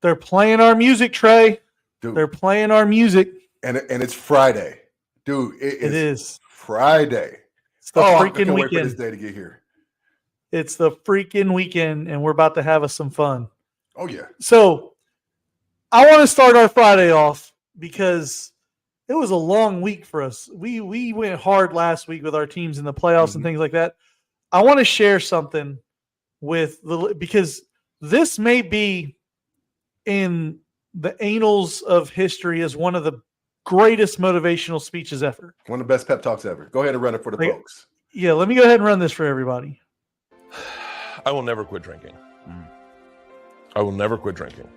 They're playing our music, Trey. Dude. They're playing our music. And it's Friday. Dude, it is Friday. It's the I freaking can't weekend. wait for this day to get here. It's the freaking weekend, and we're about to have us some fun. Oh, yeah. So I want to start our Friday off because it was a long week for us. We went hard last week with our teams in the playoffs and things like that. I want to share something because this may be in the annals of history as one of the greatest motivational speeches ever. One of the best pep talks ever. Go ahead and run it for the folks. Yeah, let me go ahead and run this for everybody. I will never quit drinking. I will never quit drinking.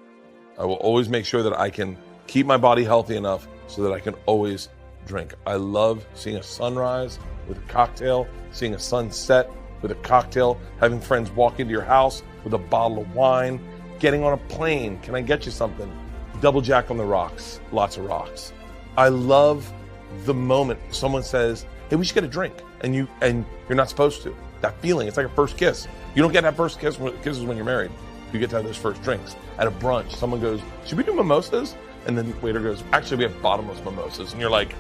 I will always make sure that I can keep my body healthy enough so that I can always drink. I love seeing a sunrise with a cocktail, seeing a sunset with a cocktail, having friends walk into your house with a bottle of wine, getting on a plane. Can I get you something? Double Jack on the rocks, lots of rocks. I love the moment someone says, hey, we should get a drink. And you're not supposed to. That feeling, it's like a first kiss. You don't get that first kisses when you're married. You get to have those first drinks. At a brunch, someone goes, should we do mimosas? And then the waiter goes, actually, we have bottomless mimosas. And you're like,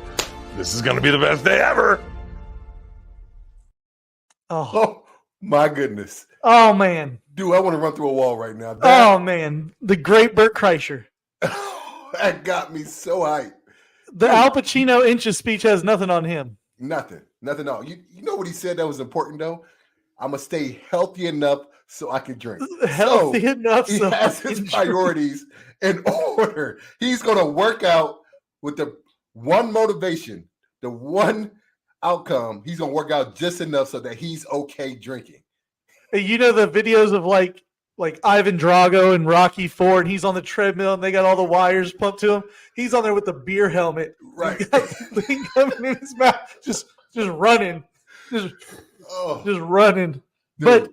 this is going to be the best day ever. Oh, my goodness. Oh, man. Dude, I want to run through a wall right now. Oh, man. The great Bert Kreischer. That got me so hyped. The Al Pacino inches speech has nothing on him. Nothing at all. You know what he said that was important, though? I'm going to stay healthy enough so I can drink. Healthy enough so he has his priorities in order. He's going to work out with the one motivation, the one outcome. He's going to work out just enough so that he's okay drinking. You know the videos of like Ivan Drago and Rocky IV, and he's on the treadmill and they got all the wires pumped to him. He's on there with the beer helmet. Right. Thing coming in his mouth, just running. Just running. Dude. But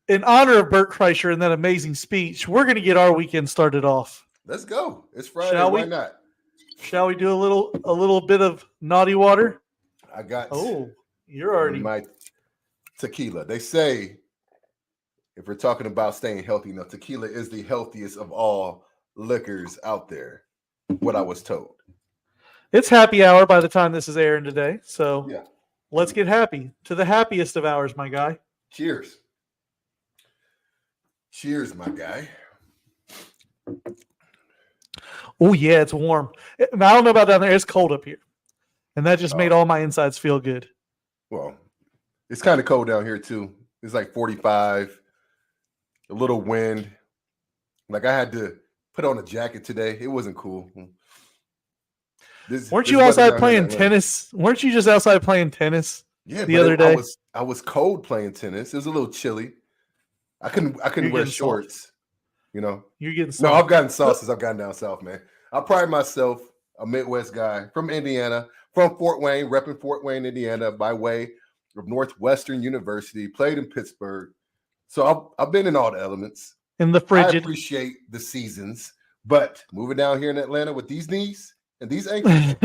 in honor of Bert Kreischer and that amazing speech, we're going to get our weekend started off. Let's go. It's Friday. Why not? Shall we do a little bit of naughty water? I got. Oh, you're already my tequila. They say if we're talking about staying healthy, tequila is the healthiest of all liquors out there. What I was told. It's happy hour by the time this is airing today, so yeah. Let's get happy to the happiest of hours, my guy. Cheers. Cheers, my guy. Oh, yeah, it's warm. I don't know about down there. It's cold up here. And that just made all my insides feel good. Well, it's kind of cold down here, too. It's like 45, a little wind. Like I had to put on a jacket today. It wasn't cool. Weren't you outside playing tennis? Weren't you just outside playing tennis the other day? I was cold playing tennis. It was a little chilly. I couldn't wear shorts. You know? You're getting soft. No, I've gotten soft since I've gotten down south, man. I pride myself, a Midwest guy from Indiana, from Fort Wayne, repping Fort Wayne, Indiana, by way of Northwestern University, played in Pittsburgh. So I've been in all the elements. In the frigid. I appreciate the seasons, but moving down here in Atlanta with these knees and these ankles,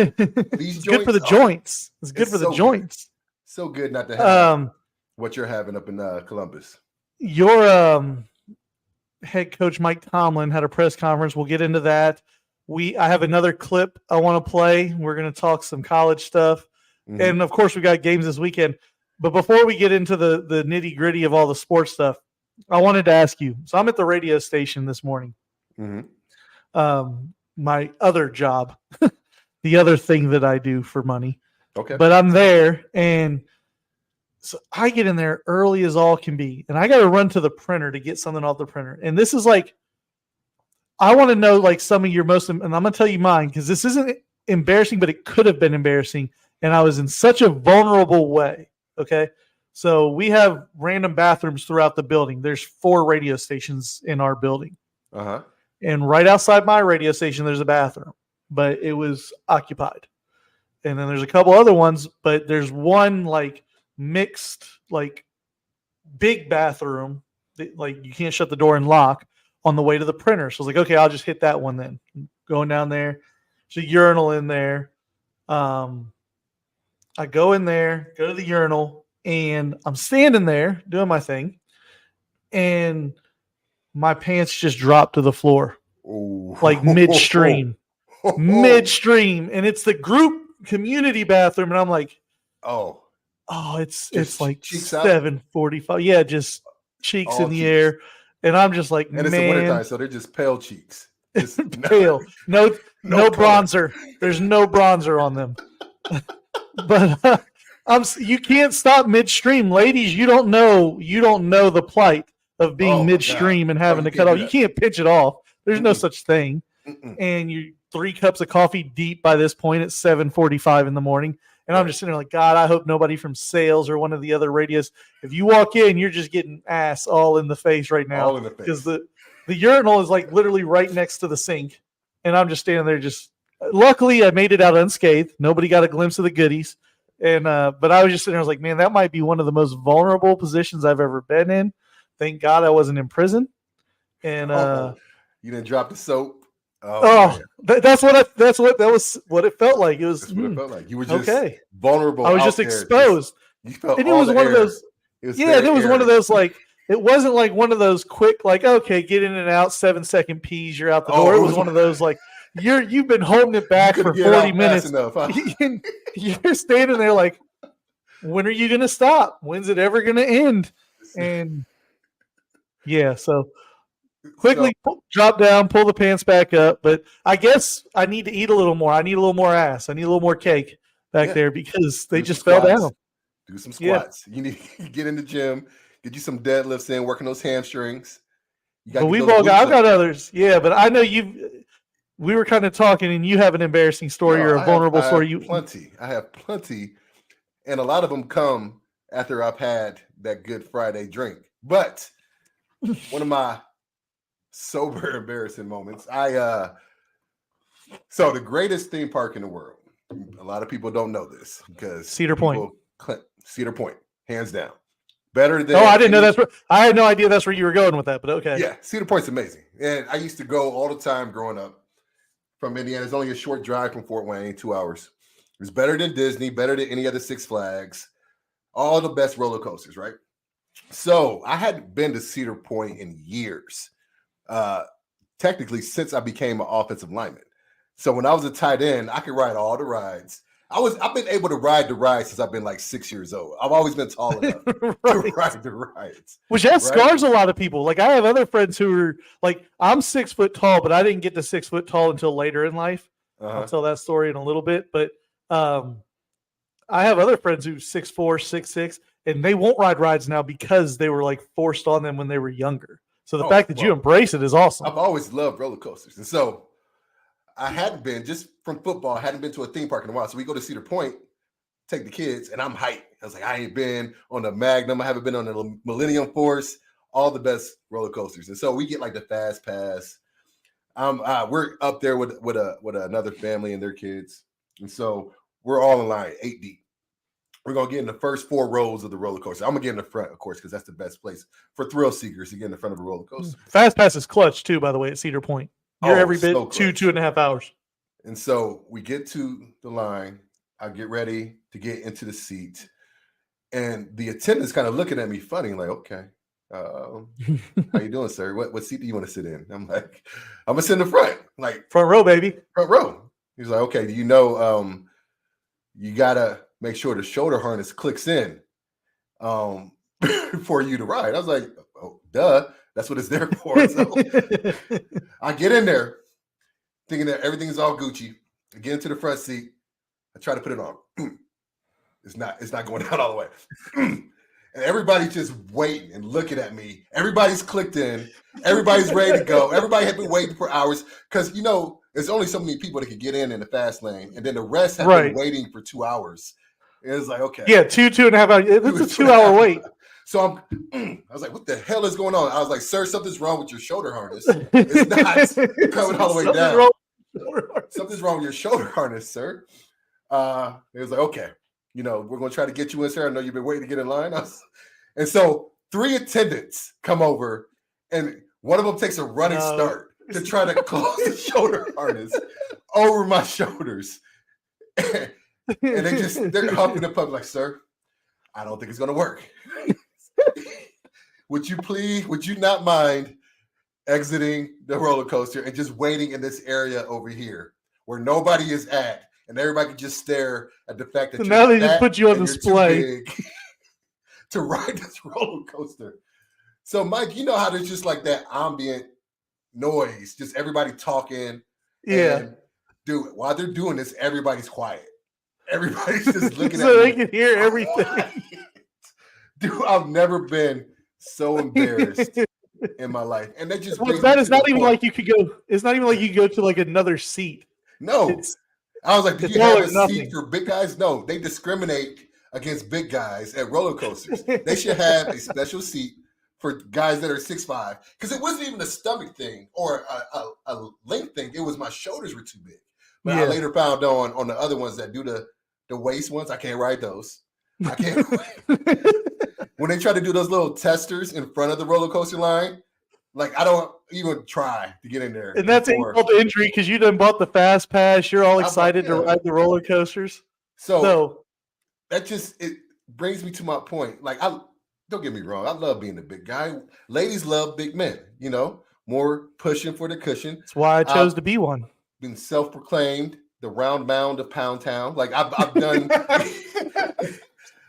these joints, good for the joints. It's good for the joints. So good not to have what you're having up in Columbus. Your head coach Mike Tomlin had a press conference. We'll get into that. I have another clip I want to play. We're going to talk some college stuff, and of course we got games this weekend. But before we get into the nitty gritty of all the sports stuff, I wanted to ask you. So I'm at the radio station this morning. My other job, the other thing that I do for money. Okay. But I'm there, and so I get in there early as all can be, and I got to run to the printer to get something off the printer. And this is like, I want to know like some of your most, and I'm going to tell you mine because this isn't embarrassing, but it could have been embarrassing. And I was in such a vulnerable way. Okay. So we have random bathrooms throughout the building. There's 4 radio stations in our building. And right outside my radio station, there's a bathroom, but it was occupied. And then there's a couple other ones, but there's one like mixed, like big bathroom that, like you can't shut the door and lock on the way to the printer. So I was like, okay, I'll just hit that one then. Going down there. There's a urinal in there. I go in there, go to the urinal, and I'm standing there doing my thing, and my pants just drop to the floor. Ooh. like midstream, midstream, and it's the group community bathroom, and I'm like, Oh, it's just like cheeks out? 7:45. Yeah, just cheeks All in the cheeks. air, and I'm just like, And it's the wintertime, man, so they're just pale cheeks. Just pale, no no color. bronzer. There's no bronzer on them. But you can't stop midstream, ladies. You don't know the plight of being Oh, my midstream God. and Oh, having you to can't cut do off. You that. can't pinch it off. There's no Mm-mm. such thing. Mm-mm. And you're 3 cups of coffee deep by this point at 7:45 in the morning. And I'm Right. just sitting there like, God, I hope nobody from sales or one of the other radios. If you walk in, you're just getting ass all in the face right now. All in the Because face. the urinal is like literally right next to the sink. And I'm just standing there just luckily I made it out unscathed. Nobody got a glimpse of the goodies. And but I was just sitting there, I was like, man, that might be one of the most vulnerable positions I've ever been in. Thank God I wasn't in prison. And you didn't drop the soap. Oh, man. that was what it felt like. It was That's what it felt like. You were just okay. vulnerable. I was out just there. exposed. You felt And it all was the one air. of those It was yeah, and very it was one of airy. those like it wasn't like one of those quick like okay, get in and out 7-second pees, you're out the door. It was one of those like you've been holding it back for 40 minutes. Enough, huh? You're standing there like, when are you going to stop? When's it ever going to end? And yeah, so quickly drop down, pull the pants back up. But I guess I need to eat a little more. I need a little more ass. I need a little more cake back there because they just fell down. Do some squats. You need to get in the gym, get you some deadlifts in, working those hamstrings. But I've got others. Yeah, but I know we were kind of talking and you have an embarrassing story or a vulnerable story. I have plenty. And a lot of them come after I've had that Good Friday drink. But one of my sober embarrassing moments, so the greatest theme park in the world. A lot of people don't know this because Cedar Point, hands down. Better than I didn't know I had no idea that's where you were going with that, but okay. Yeah, Cedar Point's amazing. And I used to go all the time growing up from Indiana. It's only a short drive from Fort Wayne, 2 hours. It's better than Disney, better than any other Six Flags, all the best roller coasters, right? So I hadn't been to Cedar Point in years, technically since I became an offensive lineman. So when I was a tight end, I could ride all the rides. I've been able to ride the rides since I've been like 6 years old. I've always been tall enough to ride the rides. Which that scars a lot of people. Like I have other friends who are like, I'm 6 foot tall, but I didn't get to 6 foot tall until later in life. I'll tell that story in a little bit, but I have other friends who 6'4", 6'6", and they won't ride rides now because they were like forced on them when they were younger. So the fact that you embrace it is awesome. I've always loved roller coasters. And so I hadn't been, just from football, I hadn't been to a theme park in a while. So we go to Cedar Point, take the kids, and I'm hyped. I was like, I ain't been on the Magnum. I haven't been on the Millennium Force, all the best roller coasters. And so we get like the Fast Pass. We're up there with another family and their kids. And so we're all in line, 8 deep. We're going to get in the first 4 rows of the roller coaster. I'm going to get in the front, of course, because that's the best place for thrill seekers to get in the front of a roller coaster. Fast Pass is clutch, too, by the way, at Cedar Point. You're every bit so 2.5 hours. And so we get to the line. I get ready to get into the seat. And the attendant's kind of looking at me funny, like, okay, how you doing, sir? What seat do you want to sit in? I'm like, I'm going to sit in the front. Like, front row, baby. Front row. He's like, okay, do you know you got to make sure the shoulder harness clicks in for you to ride? I was like, oh, duh. That's what it's there for. So I get in there thinking that everything's all Gucci. I get into the front seat. I try to put it on. It's not going down all the way. And everybody's just waiting and looking at me. Everybody's clicked in. Everybody's ready to go. Everybody had been waiting for hours because, there's only so many people that could get in the fast lane. And then the rest have been waiting for 2 hours. It was like, okay. Yeah, 2.5 hours. It's a 2-hour wait. So I was like, what the hell is going on? I was like, sir, something's wrong with your shoulder harness. It's not coming all the way down. Something's wrong with your shoulder harness, sir. It was like, okay, we're going to try to get you in, sir. I know you've been waiting to get in line. And so 3 attendants come over, and one of them takes a running start to try to close the shoulder harness over my shoulders. And they're huffing the pup like, sir, I don't think it's going to work. Would you not mind exiting the roller coaster and just waiting in this area over here where nobody is at, and everybody can just stare at the fact that So you're now they just fat put you on and display. you're too big to ride this roller coaster. So, Mike, you know how there's just like that ambient noise, just everybody talking. Yeah. And dude, while they're doing this, everybody's quiet. Everybody's just looking so at they me. can hear everything. Quiet. Dude, I've never been so embarrassed in my life. And that just brings that me is to not the even point. like you could go. It's not even like you could go to like another seat. No. I was like, do it's you have all or a nothing. seat for big guys? No, they discriminate against big guys at roller coasters. They should have a special seat for guys that are 6'5", because it wasn't even a stomach thing or a length thing. It was my shoulders were too big. But I later found on the other ones that do the waist ones, I can't ride those. I can't. When they try to do those little testers in front of the roller coaster line, like I don't even try to get in there. And that's insult to injury because you done bought the fast pass. You're all excited to ride the roller coasters. So that just it brings me to my point. Like don't get me wrong, I love being a big guy. Ladies love big men, you know, more pushing for the cushion. That's why I chose to be one. Been self-proclaimed the round mound of Pound Town. Like I've done.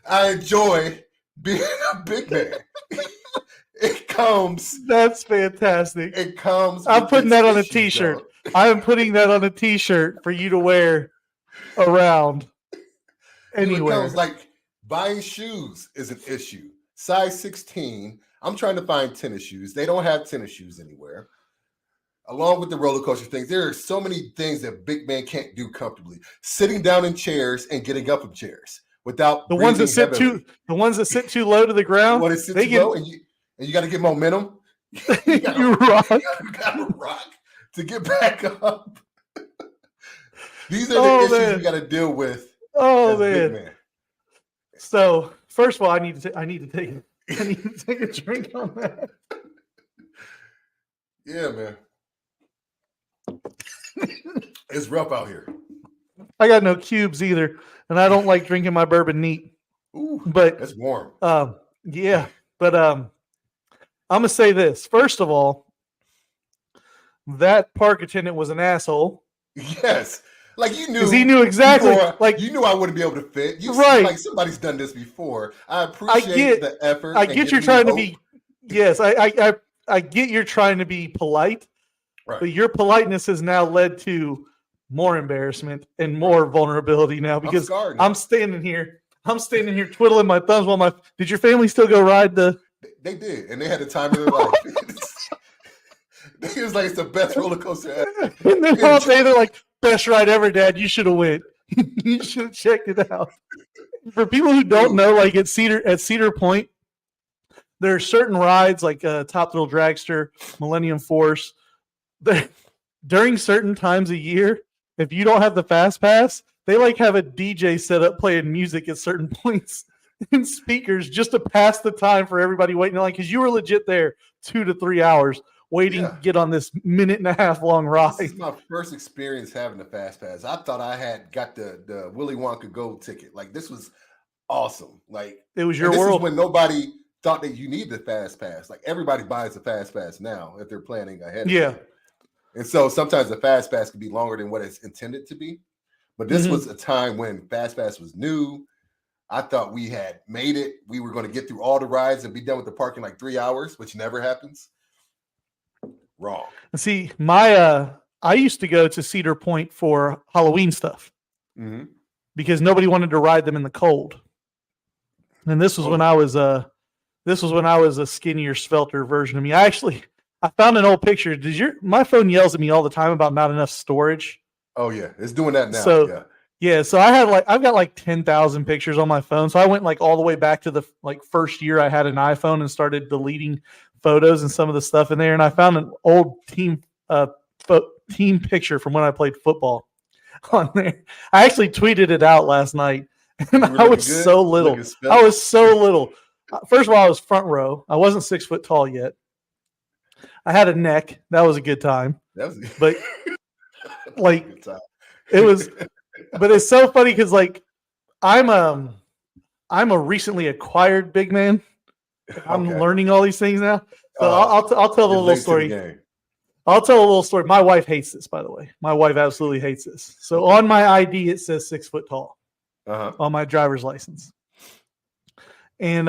I enjoy being a big man. It comes. That's fantastic. It comes. I'm putting that on a t-shirt. I am putting that on a t-shirt for you to wear around anywhere. It comes like buying shoes is an issue. Size 16. I'm trying to find tennis shoes. They don't have tennis shoes anywhere. Along with the roller coaster things, there are so many things that big men can't do comfortably. Sitting down in chairs and getting up in chairs without the ones that sit too low to the ground. When it sits too low and you got to get momentum. You rock. You got to rock to get back up. These are the issues you got to deal with. Oh man. So first of all, I need to take a drink on that. Yeah, man. It's rough out here. I got no cubes either, and I don't like drinking my bourbon neat. Ooh, but it's warm. Yeah, but I'm gonna say this. First of all, that park attendant was an asshole. Yes. Like you knew, because he knew exactly. Like you knew I wouldn't be able to fit. You right? Like somebody's done this before. I appreciate the effort. I get you're trying to be. Yes, I get you're trying to be polite, right. But your politeness has now led to more embarrassment and more vulnerability now because I'm standing here twiddling my thumbs while did your family still go ride the? They did, and they had the time of their life. It was like it's the best roller coaster ever. And then all day they're like, best ride ever, Dad. You should have went. You should have checked it out. For people who don't know, like at Cedar Point, there are certain rides like Top Thrill Dragster, Millennium Force. During certain times of year, if you don't have the fast pass, they like have a DJ set up playing music at certain points and speakers just to pass the time for everybody waiting in line because you were legit there 2 to 3 hours waiting to get on this 1.5 minute long ride. This is my first experience having the fast pass. I thought I had got the Willy Wonka Gold ticket. Like this was awesome. Like it was your this world. Is when nobody thought that you need the fast pass. Like everybody buys the fast pass now if they're planning ahead. Yeah. And so sometimes the fast pass can be longer than what it's intended to be. But this was a time when fast pass was new. I thought we had made it. We were going to get through all the rides and be done with the park in like 3 hours, which never happens. Wrong. See, I used to go to Cedar Point for Halloween stuff because nobody wanted to ride them in the cold. And this was when I was a skinnier, svelter version of me. I found an old picture. My phone yells at me all the time about not enough storage. Oh yeah, it's doing that now. So so I've got like 10,000 pictures on my phone. So I went like all the way back to the first year I had an iPhone and started deleting photos and some of the stuff in there. And I found an old team picture from when I played football on there. I actually tweeted it out last night, and I was so little. I was so little. First of all, I was front row. I wasn't 6 foot tall yet. I had a neck. That was a good time. But like it was, but it's so funny because like I'm a recently acquired big man. I'm learning all these things now. So I'll tell the little story. I'll tell a little story. My wife hates this, by the way. My wife absolutely hates this. So on my ID, it says 6 foot tall on my driver's license. And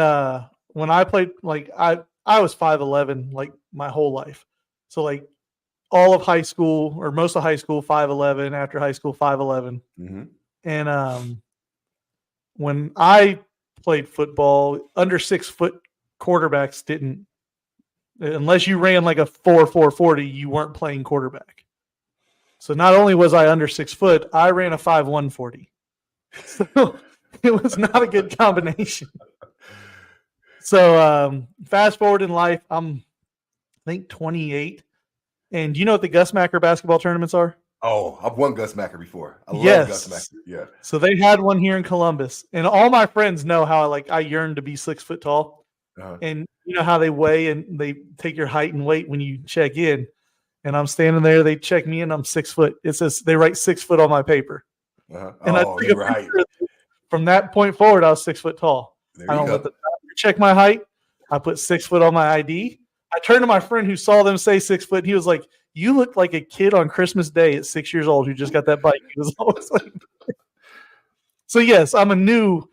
when I played, like I was 5'11", like my whole life. So like all of high school or most of high school, 5'11", after high school, 5'11". And when I played football, under 6 foot quarterbacks didn't, unless you ran like a 4.40, you weren't playing quarterback. So not only was I under 6 foot, I ran a 5'1" 40. So it was not a good combination. So fast forward in life, I think 28. And do you know what the Gus Macker basketball tournaments are? Oh, I've won Gus Macker before. I love Gus Macker. Yeah. So they had one here in Columbus, and all my friends know how I yearn to be 6 foot tall. And you know how they weigh and they take your height and weight when you check in. And I'm standing there, they check me in, I'm 6 foot. It says they write 6 foot on my paper. And I took a picture. From that point forward, I was 6 foot tall. I don't let the doctor check my height. I put 6 foot on my ID. I turned to my friend who saw them say 6 foot. And he was like, "You look like a kid on Christmas Day at 6 years old who just got that bike." He was always like, so yes, I'm a new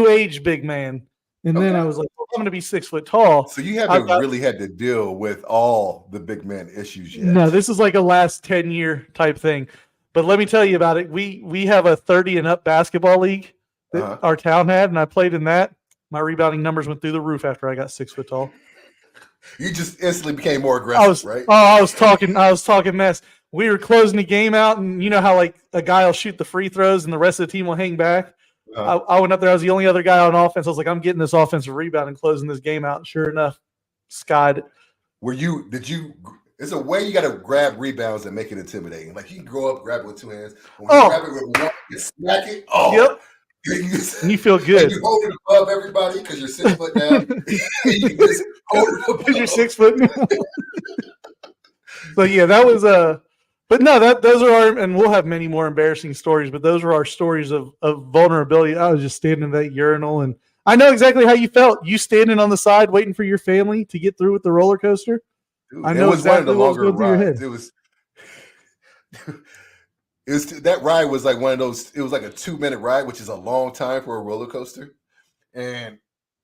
age big man. And then I was like, well, I'm going to be 6 foot tall. So you haven't really had to deal with all the big man issues yet. No, this is like a last 10-year type thing. But let me tell you about it. We have a 30 and up basketball league that our town had, and I played in that. My rebounding numbers went through the roof after I got 6 foot tall. You just instantly became more aggressive, right? I was talking mess. We were closing the game out, and you know how like a guy will shoot the free throws and the rest of the team will hang back. I went up there. I was the only other guy on offense. I was like, I'm getting this offensive rebound and closing this game out. And sure enough, skied it. It's a way you got to grab rebounds and make it intimidating. Like you can go up, grab it with 2 hands. When you grab it with one, you smack it. Yep. And you feel good. You hold it above everybody because you're 6 foot down. You just hold it above. Because you're 6 foot. So yeah, that was but no, those are our, and we'll have many more embarrassing stories, but those were our stories of vulnerability. I was just standing in that urinal, and I know exactly how you felt. You standing on the side waiting for your family to get through with the roller coaster. Dude, I know exactly what was going through your head. That ride was like one of those. It was like a 2-minute ride, which is a long time for a roller coaster, and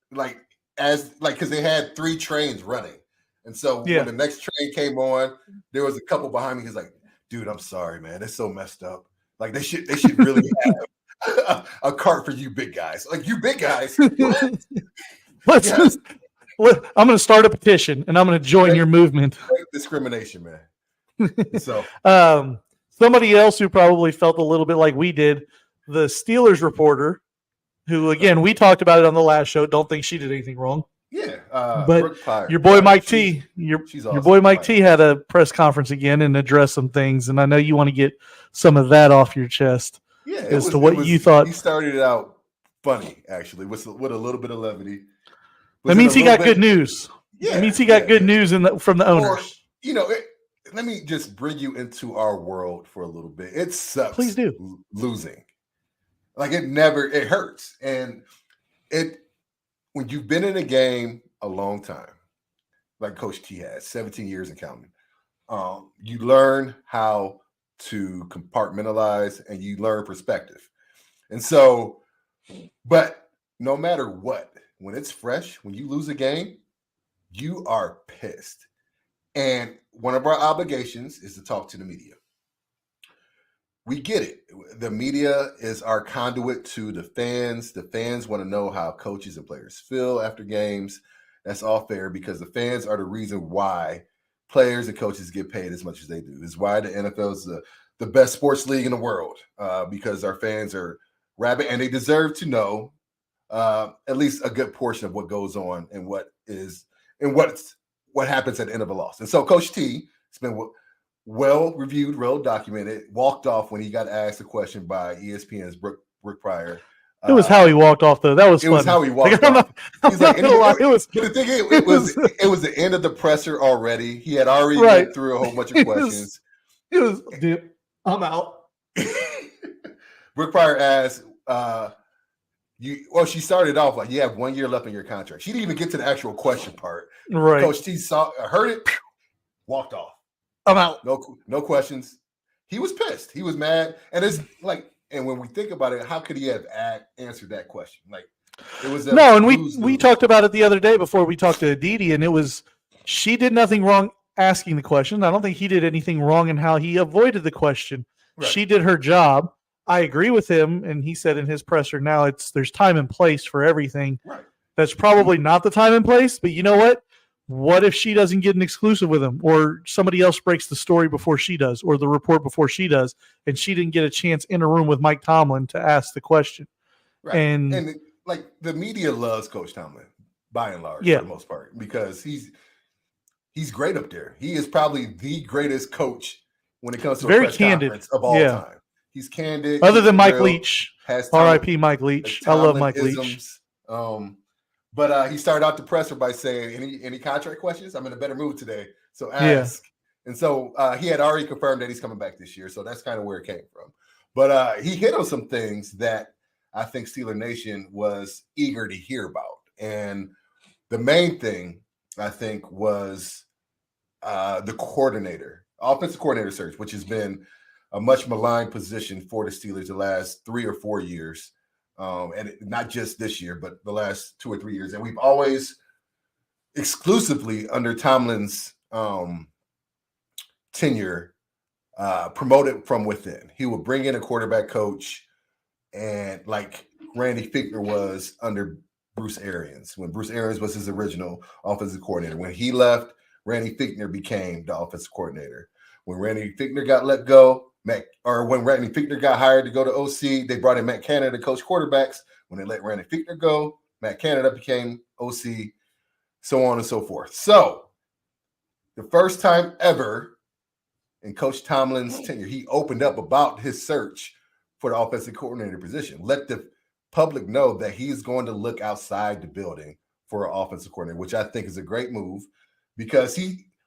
because they had 3 trains running, and so when the next train came on, there was a couple behind me. He's like, "Dude, I'm sorry, man. It's so messed up. Like they should really have a cart for you big guys. Like you big guys." I'm going to start a petition, and I'm going to join your movement. Discrimination, man. So, somebody else who probably felt a little bit like we did, the Steelers reporter, who again we talked about it on the last show. Don't think she did anything wrong. Yeah, but your boy Mike T, your boy Mike T had a press conference again and addressed some things, and I know you want to get some of that off your chest. Yeah, you thought. He started it out funny, actually, with a little bit of levity. That means he got good news. Yeah, it means he got good news from the owners. Let me just bring you into our world for a little bit. It sucks. Please do. Losing. Like it hurts. And when you've been in a game a long time, like Coach T has, 17 years and counting, you learn how to compartmentalize and you learn perspective. And so, but no matter what, when it's fresh, when you lose a game, you are pissed. And one of our obligations is to talk to the media. We get it. The media is our conduit to the fans. The fans want to know how coaches and players feel after games. That's all fair because the fans are the reason why players and coaches get paid as much as they do. It's why the NFL is the best sports league in the world because our fans are rabid and they deserve to know at least a good portion of what goes on and what happens at the end of a loss. And so Coach T has been well reviewed, well documented, walked off when he got asked a question by ESPN's Brooke Pryor. It was how he walked off, though. That was funny. It was how he walked off. It was the end of the presser already. He had already went through a whole bunch of questions. Dude, I'm out. Brooke Pryor asked, she started off like, you have 1 year left in your contract. She didn't even get to the actual question part. Right. Coach T heard it, walked off. I'm out. No questions. He was pissed. He was mad. And it's like, and when we think about it, how could he have answered that question? Like, it was a No, and we lose-lose. talked about it the other day before we talked to Aditi, and it was she did nothing wrong asking the question. I don't think he did anything wrong in how he avoided the question. Right. She did her job. I agree with him, and he said in his presser now there's time and place for everything. Right. That's probably not the time and place, but you know what? What if she doesn't get an exclusive with him, or somebody else breaks the story before she does, or the report before she does, and she didn't get a chance in a room with Mike Tomlin to ask the question? Right. And like the media loves Coach Tomlin by and large, for the most part, because he's great up there. He is probably the greatest coach when it comes to very a press candid conference of all time. He's candid. Other than Mike real, Leach, has R.I.P. Mike Leach. I love Mike Leach. But he started out the presser by saying, "Any contract questions? I'm in a better mood today, so ask." Yeah. And so he had already confirmed that he's coming back this year, so that's kind of where it came from. But he hit on some things that I think Steeler Nation was eager to hear about, and the main thing I think was the offensive coordinator search, which has been a much maligned position for the Steelers the last 3 or 4 years. And not just this year, but the last 2 or 3 years. And we've always exclusively under Tomlin's tenure promoted from within. He would bring in a quarterback coach, and like Randy Fichtner was under Bruce Arians, when Bruce Arians was his original offensive coordinator. When he left, Randy Fichtner became the offensive coordinator. When Randy Fichtner got let go, when Randy Fichtner got hired to go to OC, they brought in Matt Canada to coach quarterbacks. When they let Randy Fichtner go, Matt Canada became OC, so on and so forth. So the first time ever in Coach Tomlin's tenure, he opened up about his search for the offensive coordinator position. Let the public know that he's going to look outside the building for an offensive coordinator, which I think is a great move, because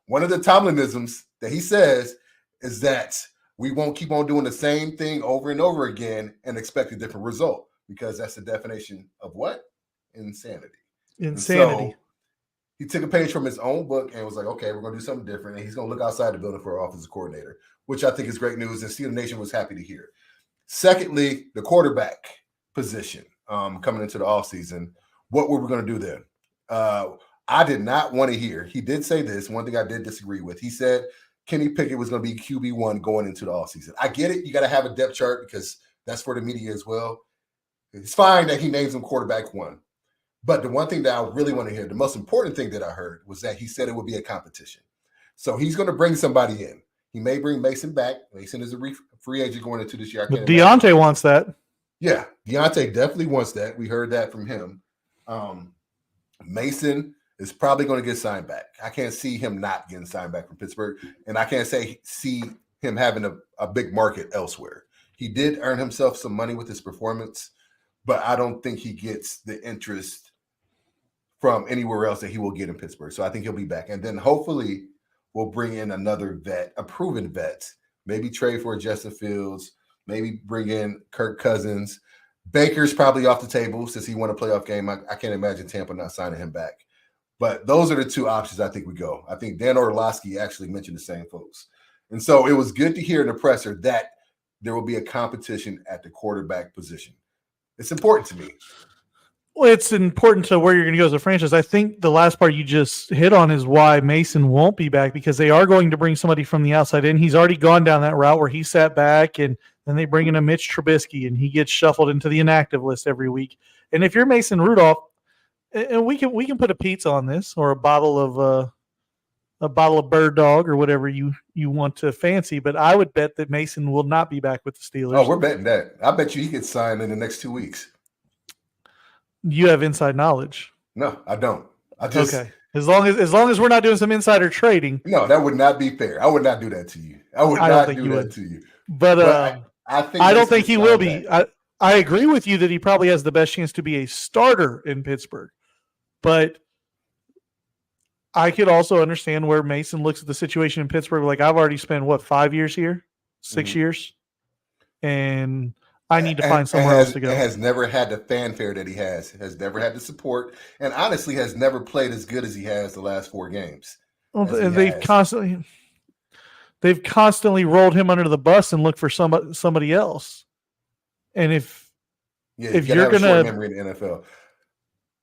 one of the Tomlinisms that he says is that we won't keep on doing the same thing over and over again and expect a different result, because that's the definition of what? Insanity. So he took a page from his own book and was like, okay, we're going to do something different. And he's going to look outside the building for an offensive coordinator, which I think is great news. And Steeler Nation was happy to hear. Secondly, the quarterback position coming into the offseason. What were we going to do then? I did not want to hear. He did say this. One thing I did disagree with. He said Kenny Pickett was going to be QB1 going into the offseason. I get it. You got to have a depth chart because that's for the media as well. It's fine that he names him quarterback 1. But the one thing that I really want to hear, the most important thing that I heard, was that he said it would be a competition. So he's going to bring somebody in. He may bring Mason back. Mason is a free agent going into this year. But Deontay wants that. Yeah, Deontay definitely wants that. We heard that from him. Mason is probably going to get signed back. I can't see him not getting signed back from Pittsburgh, and I can't see him having a big market elsewhere. He did earn himself some money with his performance, but I don't think he gets the interest from anywhere else that he will get in Pittsburgh. So I think he'll be back. And then hopefully we'll bring in another vet, a proven vet, maybe trade for Justin Fields, maybe bring in Kirk Cousins. Baker's probably off the table since he won a playoff game. I can't imagine Tampa not signing him back. But those are the two options I think we go. I think Dan Orlovsky actually mentioned the same folks. And so it was good to hear in the presser that there will be a competition at the quarterback position. It's important to me. Well, it's important to where you're going to go as a franchise. I think the last part you just hit on is why Mason won't be back, because they are going to bring somebody from the outside in. He's already gone down that route where he sat back, and then they bring in a Mitch Trubisky, and he gets shuffled into the inactive list every week. And if you're Mason Rudolph, and we can put a pizza on this, or a bottle of Bird Dog, or whatever you want to fancy, but I would bet that Mason will not be back with the Steelers. Oh, we're betting that. I bet you he gets signed in the next 2 weeks. You have inside knowledge. No, I don't. Okay. As long as we're not doing some insider trading. No, that would not be fair. I would not do that to you. I would not do that to you. But I don't think he will be. Back. I agree with you that he probably has the best chance to be a starter in Pittsburgh. But I could also understand where Mason looks at the situation in Pittsburgh. Like, I've already spent 5 years here, 6 years, and I need to find somewhere else to go. Has never had the fanfare that he has never had the support, and honestly has never played as good as he has the last 4 games. Well, they've constantly. they've constantly rolled him under the bus and looked for somebody else. And if you're have a short gonna, memory in the NFL.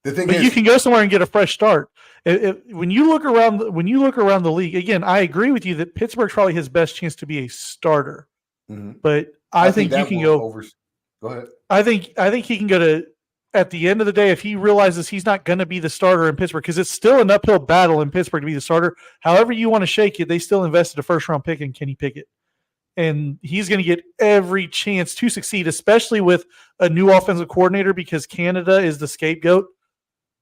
The thing but is, you can go somewhere and get a fresh start. When you look around the league, again, I agree with you that Pittsburgh's probably his best chance to be a starter. But I think you can go. Go ahead. I think he can go to. At the end of the day, if he realizes he's not going to be the starter in Pittsburgh, because it's still an uphill battle in Pittsburgh to be the starter. However you want to shake it, they still invested a first-round pick in Kenny Pickett. And he's going to get every chance to succeed, especially with a new offensive coordinator, because Canada is the scapegoat.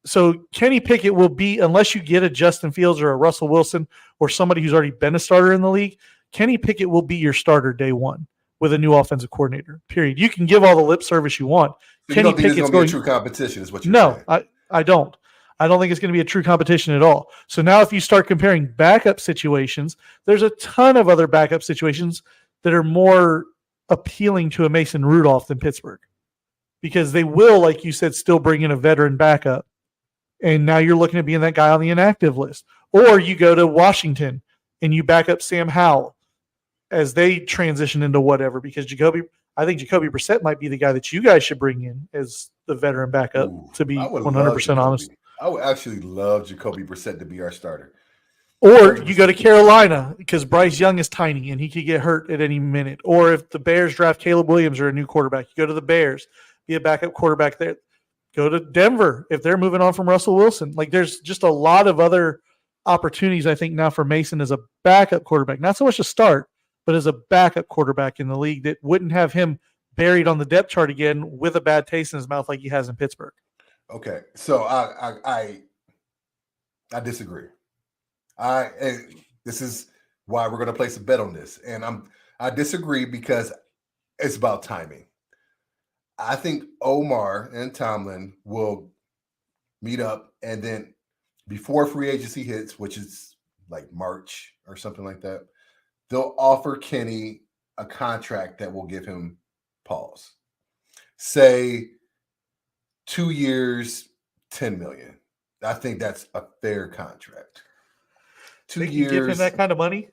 So Kenny Pickett will be, unless you get a Justin Fields or a Russell Wilson or somebody who's already been a starter in the league, Kenny Pickett will be your starter day one with a new offensive coordinator, period. You can give all the lip service you want. So you don't think it's going to be a true competition is what you're saying? No, I don't. I don't think it's going to be a true competition at all. So now if you start comparing backup situations, there's a ton of other backup situations that are more appealing to a Mason Rudolph than Pittsburgh, because they will, like you said, still bring in a veteran backup. And now you're looking at being that guy on the inactive list. Or you go to Washington and you back up Sam Howell as they transition into whatever, because I think Jacoby Brissett might be the guy that you guys should bring in as the veteran backup, to be 100% honest. I would actually love Jacoby Brissett to be our starter. Or you go to Carolina because Bryce Young is tiny and he could get hurt at any minute. Or if the Bears draft Caleb Williams or a new quarterback, you go to the Bears, be a backup quarterback there. Go to Denver if they're moving on from Russell Wilson. Like, there's just a lot of other opportunities, I think, now for Mason as a backup quarterback. Not so much a start, but as a backup quarterback in the league that wouldn't have him buried on the depth chart again with a bad taste in his mouth like he has in Pittsburgh. Okay, so I disagree. This is why we're going to place a bet on this, and I disagree because it's about timing. I think Omar and Tomlin will meet up, and then before free agency hits, which is like March or something like that, they'll offer Kenny a contract that will give him pause. Say 2 years, $10 million. I think that's a fair contract. 2 years, give him that kind of money,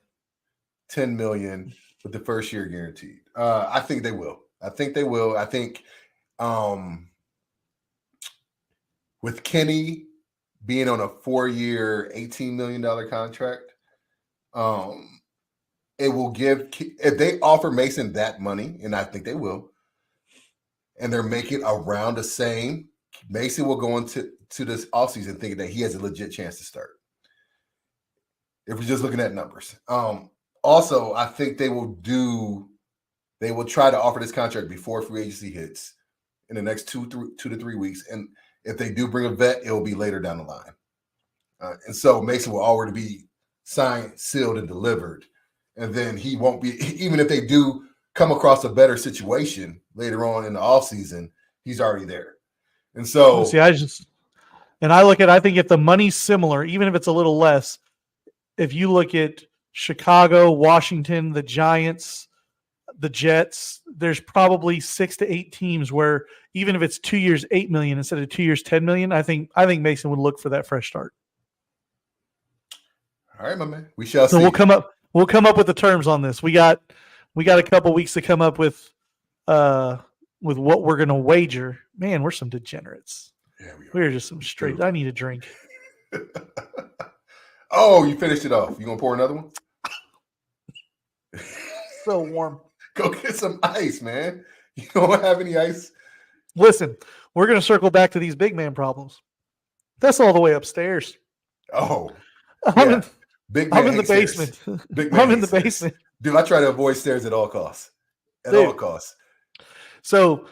$10 million with the first year guaranteed. I think they will. I think with Kenny being on a 4-year, $18 million contract, it will give, if they offer Mason that money, and I think they will, and they're making around the same, Mason will go into this offseason thinking that he has a legit chance to start. If we're just looking at numbers. Also, I think they will try to offer this contract before free agency hits in the next 2 to 3 weeks. And if they do bring a vet, it will be later down the line. And so Mason will already be signed, sealed, and delivered. And then he won't be, even if they do come across a better situation later on in the offseason, he's already there. And so I think if the money's similar, even if it's a little less, if you look at Chicago, Washington, the Giants, the Jets, there's probably 6 to 8 teams where even if it's 2 years, $8 million instead of 2 years, $10 million, I think Mason would look for that fresh start. All right, my man. We shall see. So we'll come up with the terms on this. We got a couple weeks to come up with what we're going to wager. Man, we're some degenerates. Yeah, we're just some straight. I need a drink. Oh, you finished it off. You gonna pour another one? So warm. Go get some ice, man. You don't have any ice? Listen, we're going to circle back to these big man problems. That's all the way upstairs. Oh, I'm in the basement. I'm in the basement. Dude, I try to avoid stairs at all costs. All costs. So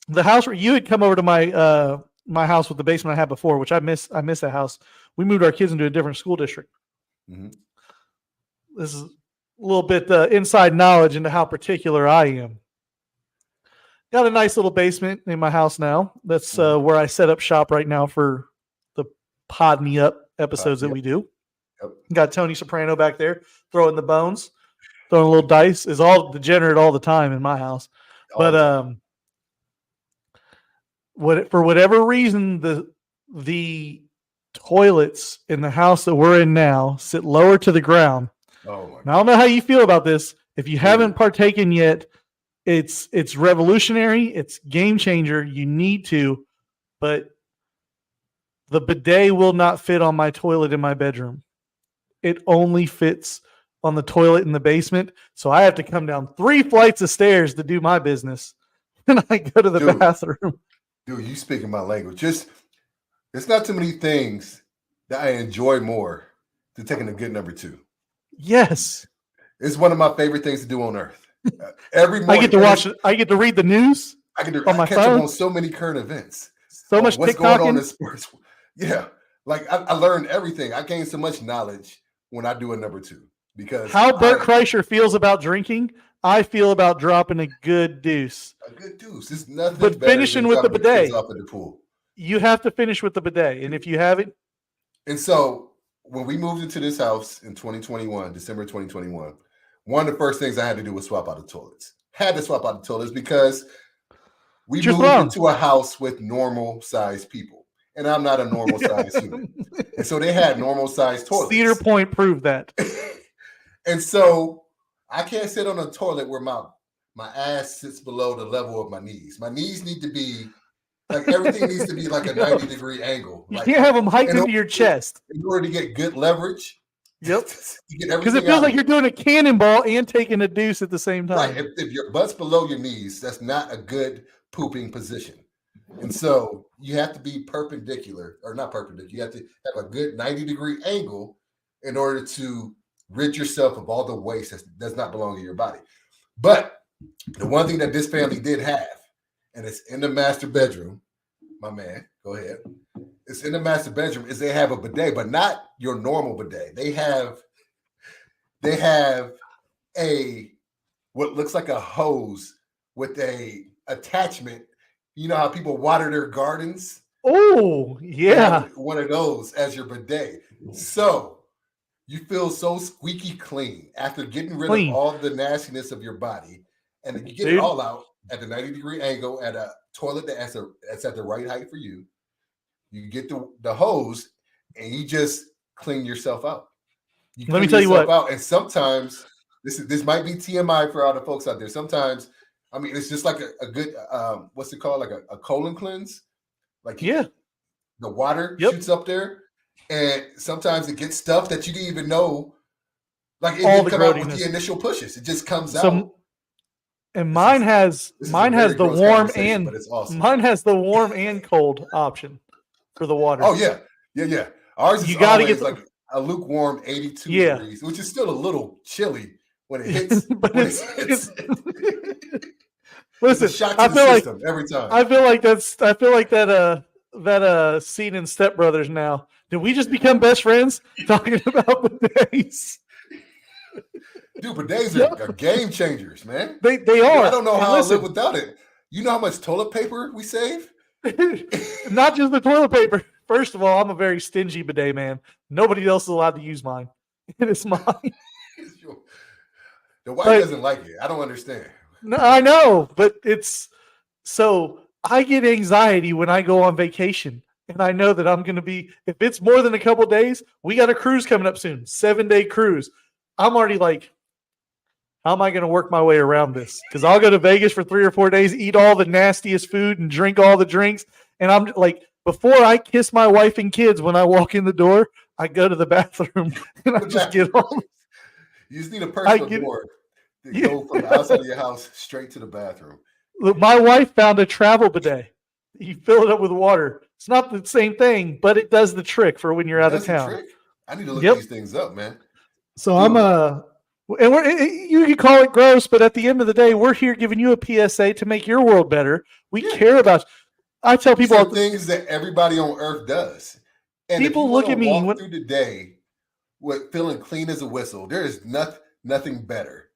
the house where you had come over to my house with the basement I had before, which I miss that house. We moved our kids into a different school district. Mm-hmm. This is a little bit inside knowledge into how particular I am. Got a nice little basement in my house now. That's where I set up shop right now for the Pod Me Up episodes that we do. Yep. Got Tony Soprano back there throwing the bones, throwing a little dice. Is all degenerate all the time in my house. But for whatever reason, the toilets in the house that we're in now sit lower to the ground. Oh my And I don't know how you feel about this. If you haven't partaken yet, it's revolutionary. It's game changer. You need to, but the bidet will not fit on my toilet in my bedroom. It only fits on the toilet in the basement. So I have to come down 3 flights of stairs to do my business when I go to the bathroom. Dude, you speaking my language. Just there's not too many things that I enjoy more than taking a good number 2. Yes. It's one of my favorite things to do on earth. Every morning I get to watch it. I get to read the news. I can on my catch phone. up on so many current events. So much what's TikToking. going on in sports. Yeah. Like I learned everything. I gained so much knowledge when I do a number 2 because how Bert Kreischer feels about drinking, I feel about dropping a good deuce. A good deuce. It's nothing but better finishing than with the dropping kids bidet. off in the pool. You have to finish with the bidet. And if you haven't. And so when we moved into this house in 2021, December 2021, one of the first things I had to do was swap out the toilets. Had to swap out the toilets because we moved into a house with normal sized people. And I'm not a normal sized human. And so they had normal sized toilets. Cedar Point proved that. And so I can't sit on a toilet where my ass sits below the level of my knees. My knees need to be like everything needs to be like a 90-degree angle. You like, can't have them hiked into your chest. In order to get good leverage. Yep. Because it feels like you're doing a cannonball and taking a deuce at the same time. Right. If your butt's below your knees, that's not a good pooping position. And so you have to be perpendicular, or not perpendicular. You have to have a good 90-degree angle in order to rid yourself of all the waste that does not belong in your body. But the one thing that this family did have, and it's in the master bedroom, my man, go ahead. It's in the master bedroom, is they have a bidet, but not your normal bidet. They have a what looks like a hose with a attachment. You know how people water their gardens? Oh, yeah. One of those as your bidet. So you feel so squeaky clean after getting rid of all the nastiness of your body. And then you get it all out at the 90-degree angle at a toilet that's at the right height for you. You get the hose and you just clean yourself out. Let me tell you what. Out. And sometimes this might be TMI for all the folks out there. Sometimes, I mean, it's just like a good what's it called? Like a colon cleanse. Like the water shoots up there, and sometimes it gets stuff that you didn't even know. Like it didn't come out with the initial pushes. It just comes out. And mine has the warm and but it's awesome. Mine has the warm and cold option for the water. Oh yeah. Ours is always like a lukewarm 82 degrees, which is still a little chilly when it hits. But listen, shock to the system every time. I feel like that scene in Step Brothers now. Did we just become best friends talking about bidets? Dude, bidets are game changers, man. They are. I don't know how I live without it. You know how much toilet paper we save? Not just the toilet paper. First of all, I'm a very stingy bidet man. Nobody else is allowed to use mine. It is mine. The wife doesn't like it. I don't understand. No, I know, but it's so I get anxiety when I go on vacation, and I know that I'm going to be. If it's more than a couple days, we got a cruise coming up soon, 7-day cruise. I'm already like, how am I going to work my way around this? Because I'll go to Vegas for 3 or 4 days, eat all the nastiest food, and drink all the drinks, and I'm like, before I kiss my wife and kids when I walk in the door, I go to the bathroom and I just get home. You just need a personal door to go from the outside of your house straight to the bathroom. Look, my wife found a travel bidet. You fill it up with water. It's not the same thing, but it does the trick for when you're out of town. I need to look these things up, man. So and you can call it gross, but at the end of the day, we're here giving you a PSA to make your world better. We care about you. I tell people some things that everybody on earth does. And people look at me through the day with feeling clean as a whistle. There is nothing better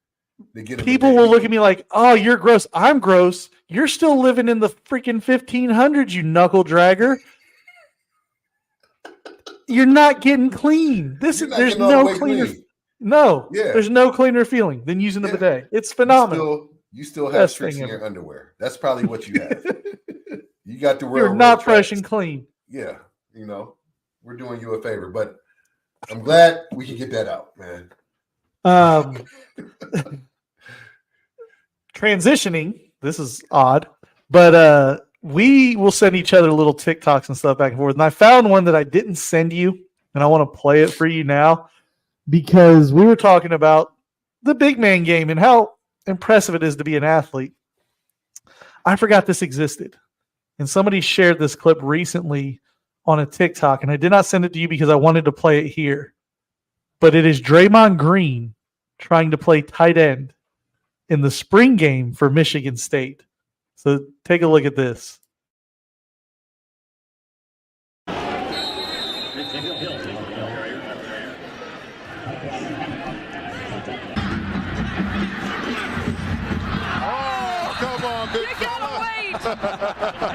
than getting. People will look at me like, "Oh, you're gross. I'm gross. You're still living in the freaking 1500s, you knuckle dragger. You're not getting clean. There's no cleaner. No, there's no cleaner feeling than using the bidet. It's phenomenal. You still have streaks in your underwear. That's probably what you have. You got to wear. You're not fresh and clean. Yeah, we're doing you a favor, but I'm glad we can get that out, man. Transitioning, this is odd, but we will send each other little TikToks and stuff back and forth. And I found one that I didn't send you, and I want to play it for you now because we were talking about the big man game and how impressive it is to be an athlete. I forgot this existed. And somebody shared this clip recently on a TikTok, and I did not send it to you because I wanted to play it here. But it is Draymond Green trying to play tight end in the spring game for Michigan State. So take a look at this.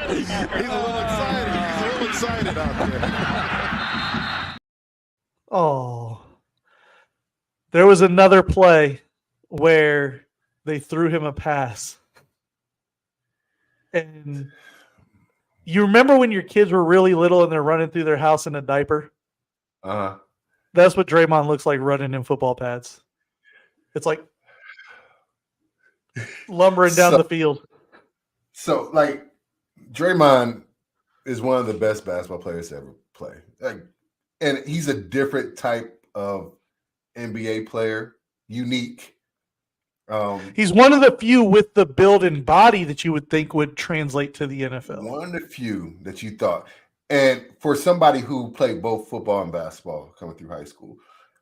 He's a little excited. He's a little excited out there. Oh. There was another play where they threw him a pass. And you remember when your kids were really little and they're running through their house in a diaper? Uh-huh. That's what Draymond looks like running in football pads. It's like lumbering down the field. So, like, Draymond is one of the best basketball players to ever play. Like, and he's a different type of NBA player, unique. He's one of the few with the build and body that you would think would translate to the NFL. One of the few that you thought. And for somebody who played both football and basketball coming through high school,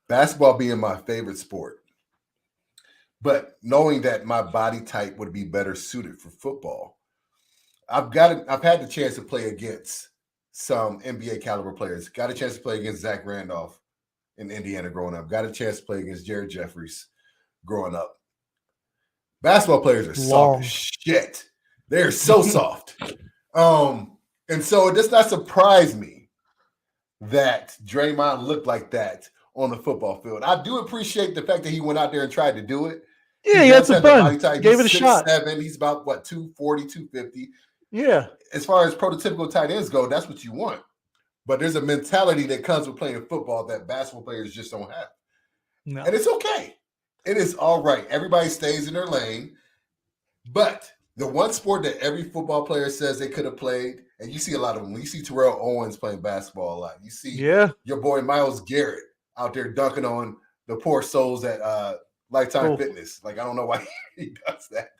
basketball being my favorite sport, but knowing that my body type would be better suited for football, I've had the chance to play against some NBA caliber players. Got a chance to play against Zach Randolph in Indiana growing up. Got a chance to play against Jared Jeffries growing up. Basketball players are soft as shit. They're so soft. And so it does not surprise me that Draymond looked like that on the football field. I do appreciate the fact that he went out there and tried to do it. Yeah, he had some fun. Gave it a 6'7", shot. He's about, 240, 250. Yeah. As far as prototypical tight ends go, that's what you want. But there's a mentality that comes with playing football that basketball players just don't have. No. And it's okay. It is all right. Everybody stays in their lane. But the one sport that every football player says they could have played, and you see a lot of them. You see Terrell Owens playing basketball a lot. You see your boy Myles Garrett out there dunking on the poor souls at Lifetime Fitness. Like, I don't know why he does that.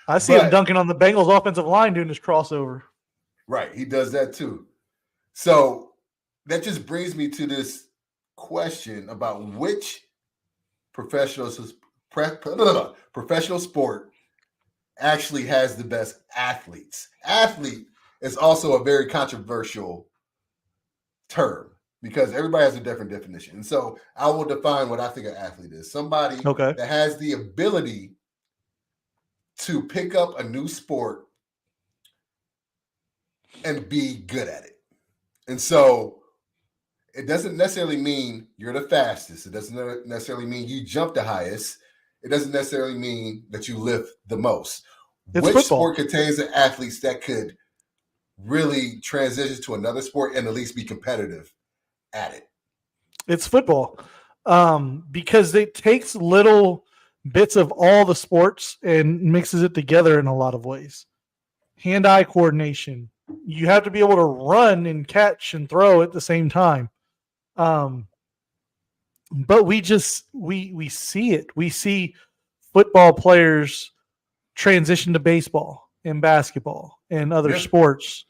I see him dunking on the Bengals offensive line doing his crossover. Right. He does that too. So that just brings me to this question about which professional sport actually has the best athletes. Athlete is also a very controversial term because everybody has a different definition. And so I will define what I think an athlete is. Somebody that has the ability to pick up a new sport and be good at it. And so it doesn't necessarily mean you're the fastest. It doesn't necessarily mean you jump the highest. It doesn't necessarily mean that you lift the most. Which football sport contains the athletes that could really transition to another sport and at least be competitive at it? It's football, because it takes little bits of all the sports and mixes it together in a lot of ways. Hand-eye coordination. You have to be able to run and catch and throw at the same time. But we see it. We see football players transition to baseball and basketball and other sports.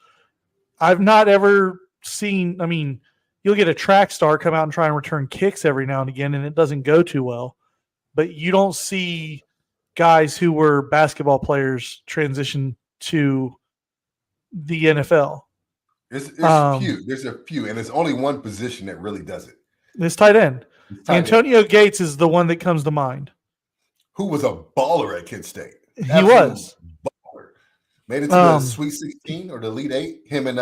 I've not ever seen, you'll get a track star come out and try and return kicks every now and again, and it doesn't go too well. But you don't see guys who were basketball players transition to the NFL. There's a few, and there's only one position that really does it. It's tight end. Antonio Gates is the one that comes to mind. Who was a baller at Kent State. He was. Baller. Made it to the Sweet 16 or the Elite 8. Him and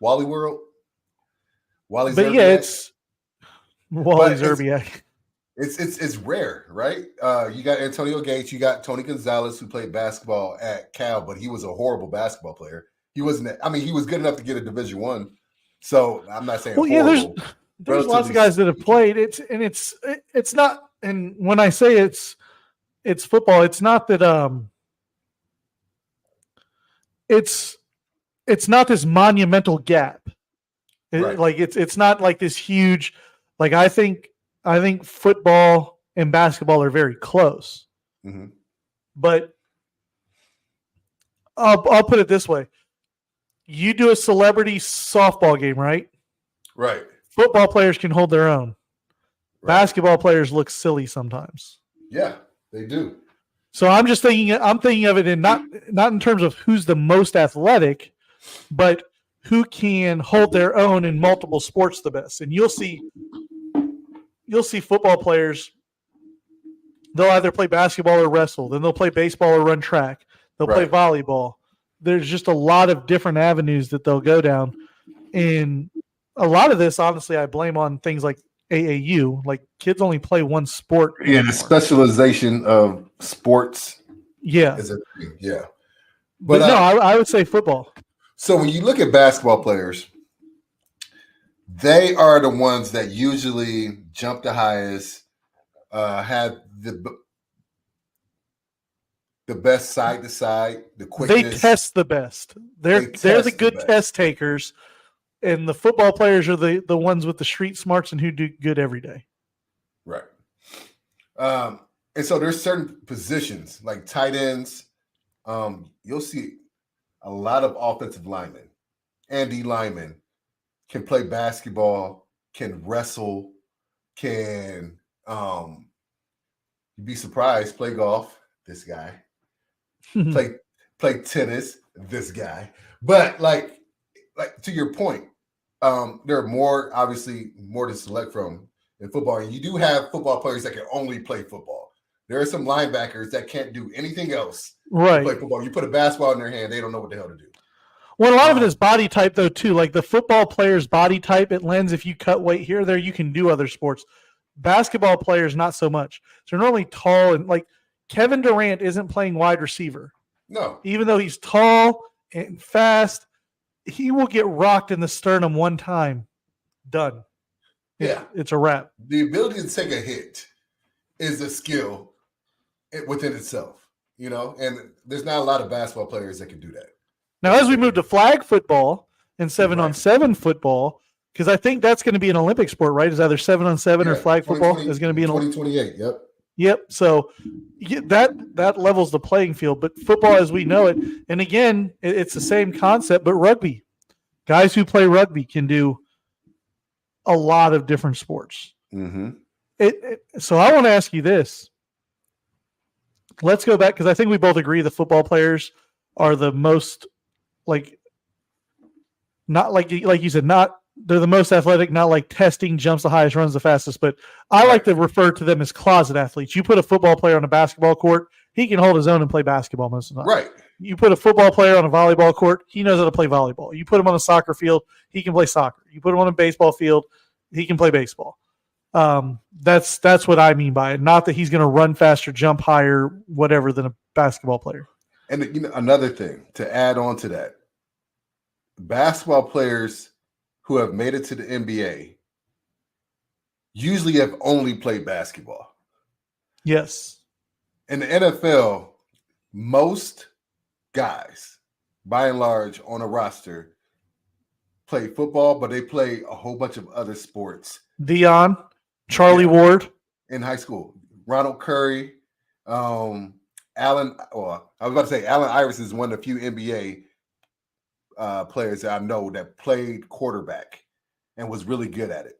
Wally World. Wally Zerbiak. Yeah, it's Wally Zerbiak. It's rare, right? You got Antonio Gates. You got Tony Gonzalez, who played basketball at Cal, but he was a horrible basketball player. He wasn't. He was good enough to get a Division I. So I'm not saying. Well, horrible. There's lots of guys that have played. It's not and when I say it's football, it's not that it's not this monumental gap. Right. Like it's not like this huge. Like I think football and basketball are very close, Mm-hmm. but I'll put it this way: you do a celebrity softball game, right? Right. Football players can hold their own. Right. Basketball players look silly sometimes. Yeah, they do. So I'm thinking of it in not in terms of who's the most athletic, but who can hold their own in multiple sports the best. And you'll see football players, they'll either play basketball or wrestle, then they'll play baseball or run track. They'll play volleyball. There's just a lot of different avenues that they'll go down. And a lot of this, honestly, I blame on things like AAU. Like kids only play one sport. Yeah, the specialization of sports. Yeah. Is a thing. Yeah. But no, I would say football. So when you look at basketball players, they are the ones that usually jump the highest, have the best side to side, the quickness. They test the best. They're the good test takers, and the football players are the ones with the street smarts and who do good every day. Right. And so there's certain positions like tight ends. You'll see a lot of offensive linemen and D linemen can play basketball, can wrestle, can you'd be surprised, play golf, this guy. play tennis, this guy. But like to your point, there are obviously more to select from in football. And you do have football players that can only play football. There are some linebackers that can't do anything else. Right. Play football. You put a basketball in their hand, they don't know what the hell to do. Well, a lot of it is body type, though, too. Like the football player's body type, it lends if you cut weight here or there, you can do other sports. Basketball players, not so much. So they're normally tall, and like Kevin Durant isn't playing wide receiver. No. Even though he's tall and fast, he will get rocked in the sternum one time. Done. Yeah. It's a wrap. The ability to take a hit is a skill within itself, and there's not a lot of basketball players that can do that. Now, as we move to flag football and 7-on-7 football, because I think that's going to be an Olympic sport, right? Is either 7-on-7 or flag football is going to be an 2028. Yep. Yep. So that levels the playing field. But football, as we know it, and again, it's the same concept, but rugby. Guys who play rugby can do a lot of different sports. Mm-hmm. So I want to ask you this. Let's go back because I think we both agree the football players are the most not like you said, not they're the most athletic, not like testing, jumps the highest, runs the fastest, but I like to refer to them as closet athletes. You put a football player on a basketball court, he can hold his own and play basketball most of the time. Right. You put a football player on a volleyball court, he knows how to play volleyball. You put him on a soccer field, he can play soccer. You put him on a baseball field, he can play baseball. That's what I mean by it. Not that he's going to run faster, jump higher, whatever than a basketball player. And another thing to add on to that, basketball players who have made it to the NBA usually have only played basketball. Yes. In the NFL, most guys, by and large, on a roster play football, but they play a whole bunch of other sports. Dion, Charlie Ward. In high school. Ronald Curry, Allen Iverson is one of the few NBA players that I know that played quarterback and was really good at it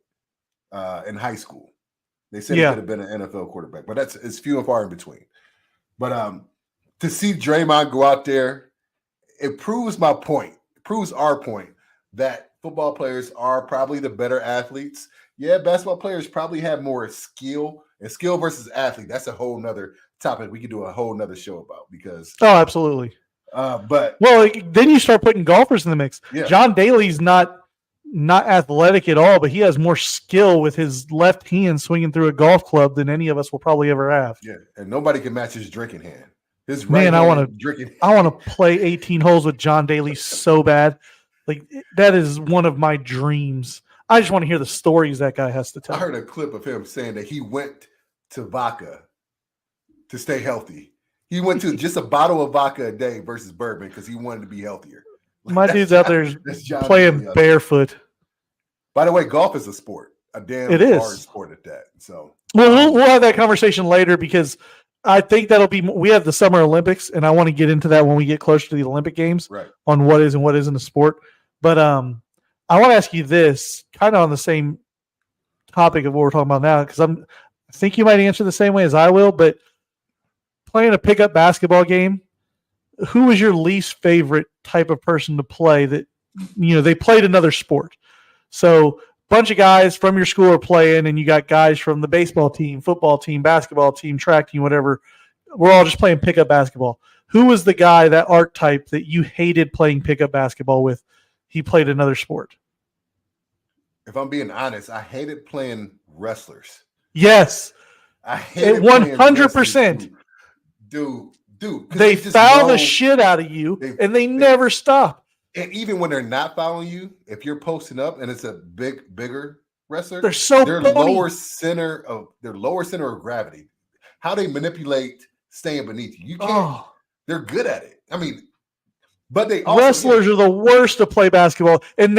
in high school. They said he could have been an NFL quarterback, but it's few and far in between. But to see Draymond go out there, it proves my point. It proves our point that football players are probably the better athletes. Yeah, basketball players probably have more skill, and skill versus athlete. That's a whole nother topic we could do a whole nother show about because. Oh, absolutely. But then you start putting golfers in the mix. Yeah. John Daly's not athletic at all, but he has more skill with his left hand swinging through a golf club than any of us will probably ever have. Yeah, and nobody can match his drinking hand. His right hand I want to play 18 holes with John Daly so bad. Like that is one of my dreams. I just want to hear the stories that guy has to tell. I heard a clip of him saying that he went to vodka to stay healthy. He went to just a bottle of vodka a day versus bourbon because he wanted to be healthier. My dude's out there playing barefoot. By the way, golf is a sport, a damn hard sport at that. So, we'll have that conversation later because I think we have the Summer Olympics, and I want to get into that when we get closer to the Olympic Games on what is and what isn't a sport. But I want to ask you this, kind of on the same topic of what we're talking about now, because I think you might answer the same way as I will, but playing a pickup basketball game, who was your least favorite type of person to play that, they played another sport? So bunch of guys from your school are playing, and you got guys from the baseball team, football team, basketball team, track team, whatever. We're all just playing pickup basketball. Who was the guy, that archetype, that you hated playing pickup basketball with? He played another sport. If I'm being honest, I hated playing wrestlers. Yes. I hated 100%. Dude. They foul the shit out of you, and they never stop. And even when they're not fouling you, if you're posting up and it's a bigger wrestler, their lower center of gravity, how they manipulate staying beneath you. You can't. They're good at it. I mean, but wrestlers are the worst to play basketball, and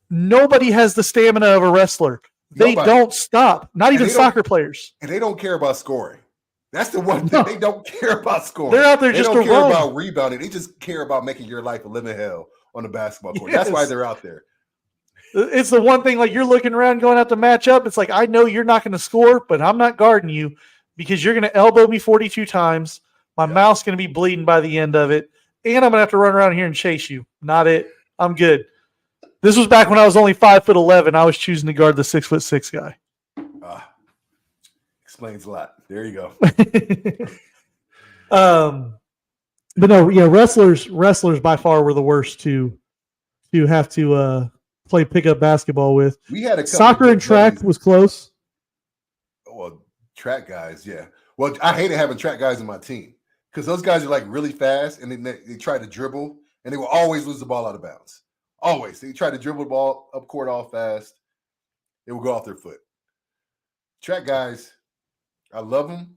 nobody has the stamina of a wrestler. They don't stop. Not even soccer players. And they don't care about scoring. That's the one thing. They don't care about scoring. They're out there just to run. They don't care about rebounding. They just care about making your life a living hell on the basketball court. Yes. That's why they're out there. It's the one thing, like, you're looking around going out to match up. It's like, I know you're not going to score, but I'm not guarding you because you're going to elbow me 42 times. My mouth's going to be bleeding by the end of it. And I'm going to have to run around here and chase you. Not it. I'm good. This was back when I was only 5'11". I was choosing to guard the 6'6" guy. Explains a lot. There you go. But no, wrestlers by far were the worst to have to play pickup basketball with. We had a soccer and track was close. Well, track guys, yeah. Well, I hated having track guys in my team because those guys are like really fast, and then they try to dribble, and they will always lose the ball out of bounds. Always. They try to dribble the ball up court all fast. It will go off their foot. Track guys, I love them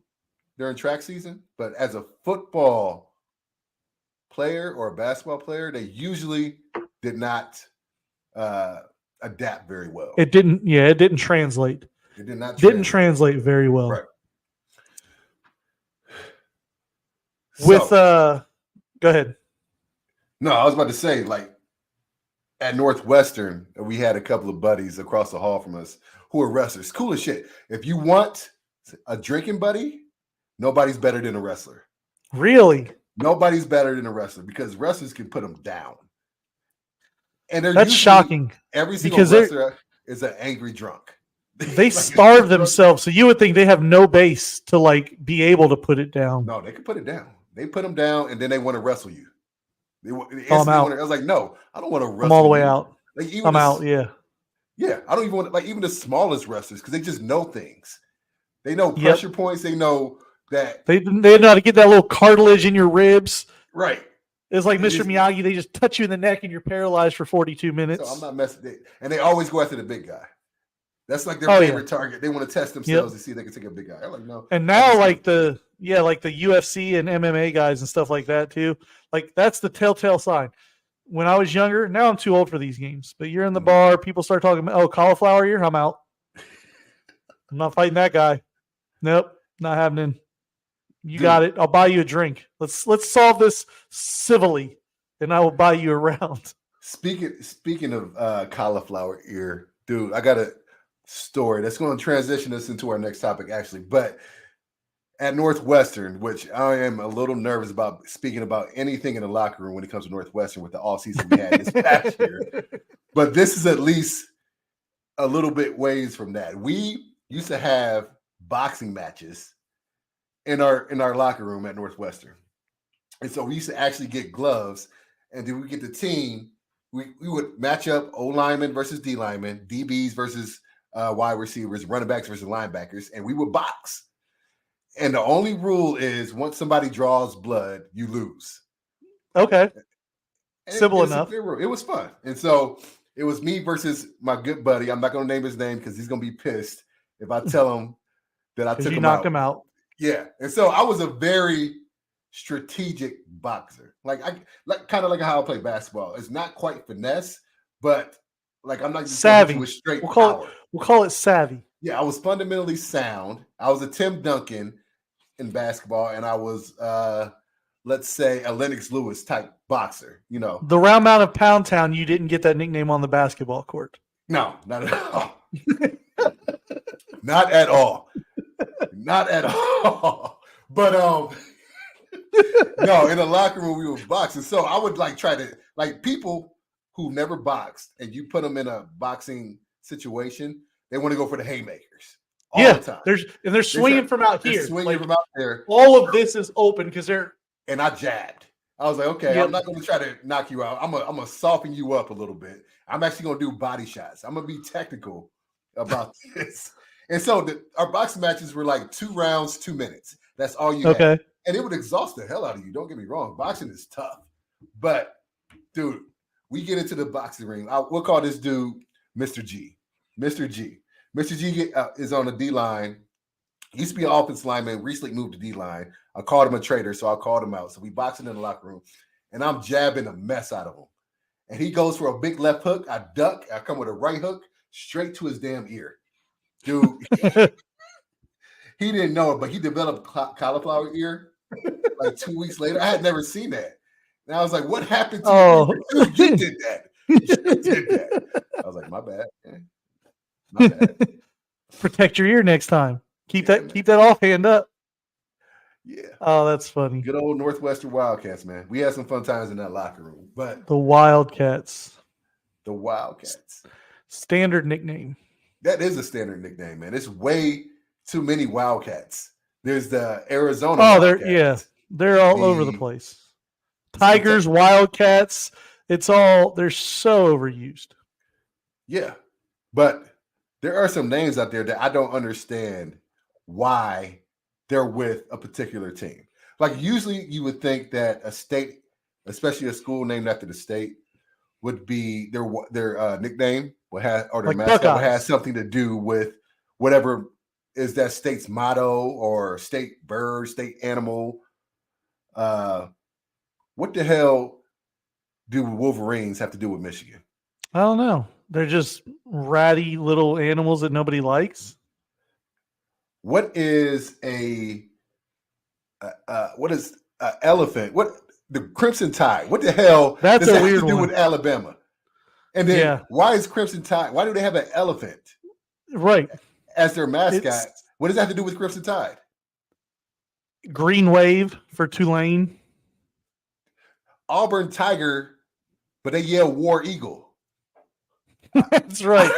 during track season, but as a football player or a basketball player, they usually did not adapt very well. It didn't translate. It did not translate very well. Right. With go ahead. No, I was about to say, like, at Northwestern, we had a couple of buddies across the hall from us who were wrestlers. Cool as shit. If you want a drinking buddy, nobody's better than a wrestler. Really? Nobody's better than a wrestler because wrestlers can put them down. And that's shocking. Every single wrestler is an angry drunk. They like starve themselves, so you would think they have no base to like be able to put it down. No, they can put it down. They put them down, and then they want to wrestle you. I'm out. I was like, no, I don't want to wrestle. I'm all the way out. Like, I'm out. Yeah. Yeah, I don't even want even the smallest wrestlers because they just know things. They know pressure points. They know that they know how to get that little cartilage in your ribs. Right. It's like Mr. Miyagi. They just touch you in the neck and you're paralyzed for 42 minutes. So I'm not messing. And they always go after the big guy. That's like their favorite target. They want to test themselves to see if they can take a big guy. I'm like, no. And now like the UFC and MMA guys and stuff like that too. Like that's the telltale sign. When I was younger, now I'm too old for these games. But you're in the bar, people start talking about, cauliflower ear, I'm out. I'm not fighting that guy. Nope, not happening. You got it. I'll buy you a drink. Let's solve this civilly, and I will buy you a round. Speaking of cauliflower ear, dude, I got a story that's going to transition us into our next topic, actually. But at Northwestern, which I am a little nervous about speaking about anything in the locker room when it comes to Northwestern with the all season we had this past year, but this is at least a little bit ways from that. We used to have boxing matches in our locker room at Northwestern. And so we used to actually get gloves, and then we get the team. We would match up O linemen versus D linemen, DBs versus wide receivers, running backs versus linebackers, and we would box. And the only rule is once somebody draws blood, you lose. Okay. Simple enough. It was fun. And so it was me versus my good buddy. I'm not going to name his name because he's going to be pissed if I tell him that I Because took you him knocked out. him out. Yeah, and so I was a very strategic boxer. Like kind of like how I play basketball. It's not quite finesse, but like I'm not just going to hit you Savvy. with straight We'll power. call it savvy. Yeah, I was fundamentally sound. I was a Tim Duncan in basketball, and I was let's say a Lennox Lewis type boxer. You know, The round mound of Pound Town, you didn't get that nickname on the basketball court. no, not at all. Not at all. Not at all. But no, in the locker room we were boxing. So I would like try to like people who never boxed and you put them in a boxing situation, they want to go for the haymakers all the time. They're swinging from out here. Swinging from out there. All of this is open because they're. And I jabbed. I was like, okay, I'm not going to try to knock you out. I'm gonna soften you up a little bit. I'm actually going to do body shots. I'm going to be technical about this. And so our boxing matches were like 2 rounds, 2 minutes. That's all you had. And it would exhaust the hell out of you. Don't get me wrong. Boxing is tough. But, dude, we get into the boxing ring. We'll call this dude Mr. G. Mr. G. Mr. G is on the D-line. He used to be an offensive lineman, recently moved to D-line. I called him a traitor, so I called him out. So we boxing in the locker room, and I'm jabbing the mess out of him. And he goes for a big left hook. I duck. I come with a right hook straight to his damn ear. Dude, he didn't know it, but he developed cauliflower ear like 2 weeks later. I had never seen that. And I was like, what happened to you? You did that. You did that. I was like, my bad. Man. My bad. Protect your ear next time. Keep that offhand up. Yeah. Oh, that's funny. Good old Northwestern Wildcats, man. We had some fun times in that locker room. But the Wildcats. The Wildcats. Standard nickname. That is a standard nickname, man. It's way too many Wildcats. There's the Arizona Wildcats. They're all over the place. Tigers, Wildcats, they're so overused. Yeah. But there are some names out there that I don't understand why they're with a particular team. Like usually you would think that a state, especially a school named after the state, would be their nickname or their like mascot Buckeyes. Would have something to do with whatever is that state's motto or state bird, state animal. What the hell do Wolverines have to do with Michigan? I don't know. They're just ratty little animals that nobody likes. What is elephant? What the Crimson Tide? What the hell That's does a that weird have to do one. with Alabama? And then why is Crimson Tide? Why do they have an elephant? Right. As their mascot. What does that have to do with Crimson Tide? Green Wave for Tulane. Auburn Tiger, but they yell War Eagle. That's right.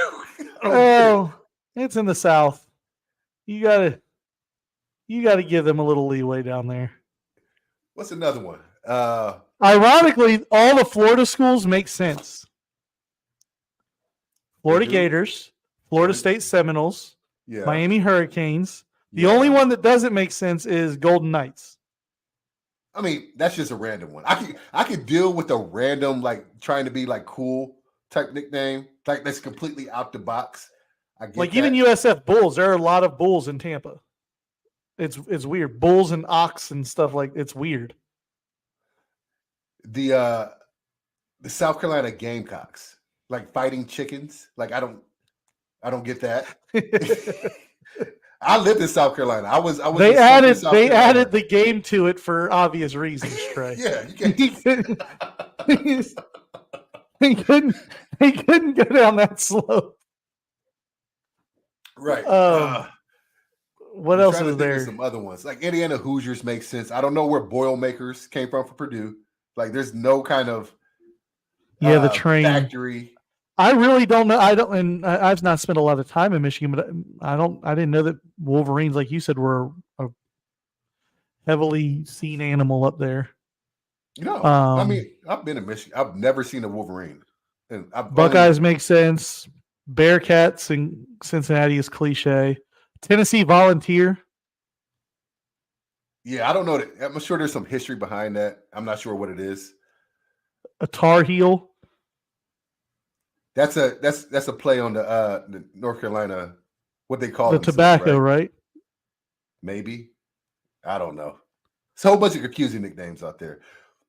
It's in the South. You gotta give them a little leeway down there. What's another one? Ironically, all the Florida schools make sense. Florida Gators, Florida State Seminoles, Miami Hurricanes. The only one that doesn't make sense is Golden Knights. I mean, that's just a random one. I could deal with a random, like trying to be like cool type nickname, like that's completely out the box. I get like that. Even USF Bulls, there are a lot of bulls in Tampa. It's weird. Bulls and ox and stuff like it's weird. The South Carolina Gamecocks, like fighting chickens. Like I don't get that. I lived in South Carolina. I was. They added the game to it for obvious reasons, Trey. Yeah, you can't. They couldn't go down that slope. Right. What else is there? Some other ones like Indiana Hoosiers make sense. I don't know where Boilermakers came from for Purdue. Like, there's no kind of the train factory. I really don't know. I've not spent a lot of time in Michigan, but I didn't know that Wolverines, like you said, were a heavily seen animal up there. No, I mean, I've been in Michigan. I've never seen a Wolverine. And Buckeyes make sense. Bearcats in Cincinnati is cliche. Tennessee Volunteer. Yeah, I don't know. I'm sure there's some history behind that. I'm not sure what it is. A Tar Heel. That's a play on the North Carolina, what they call the tobacco, right? maybe. I don't know. It's a whole bunch of confusing nicknames out there.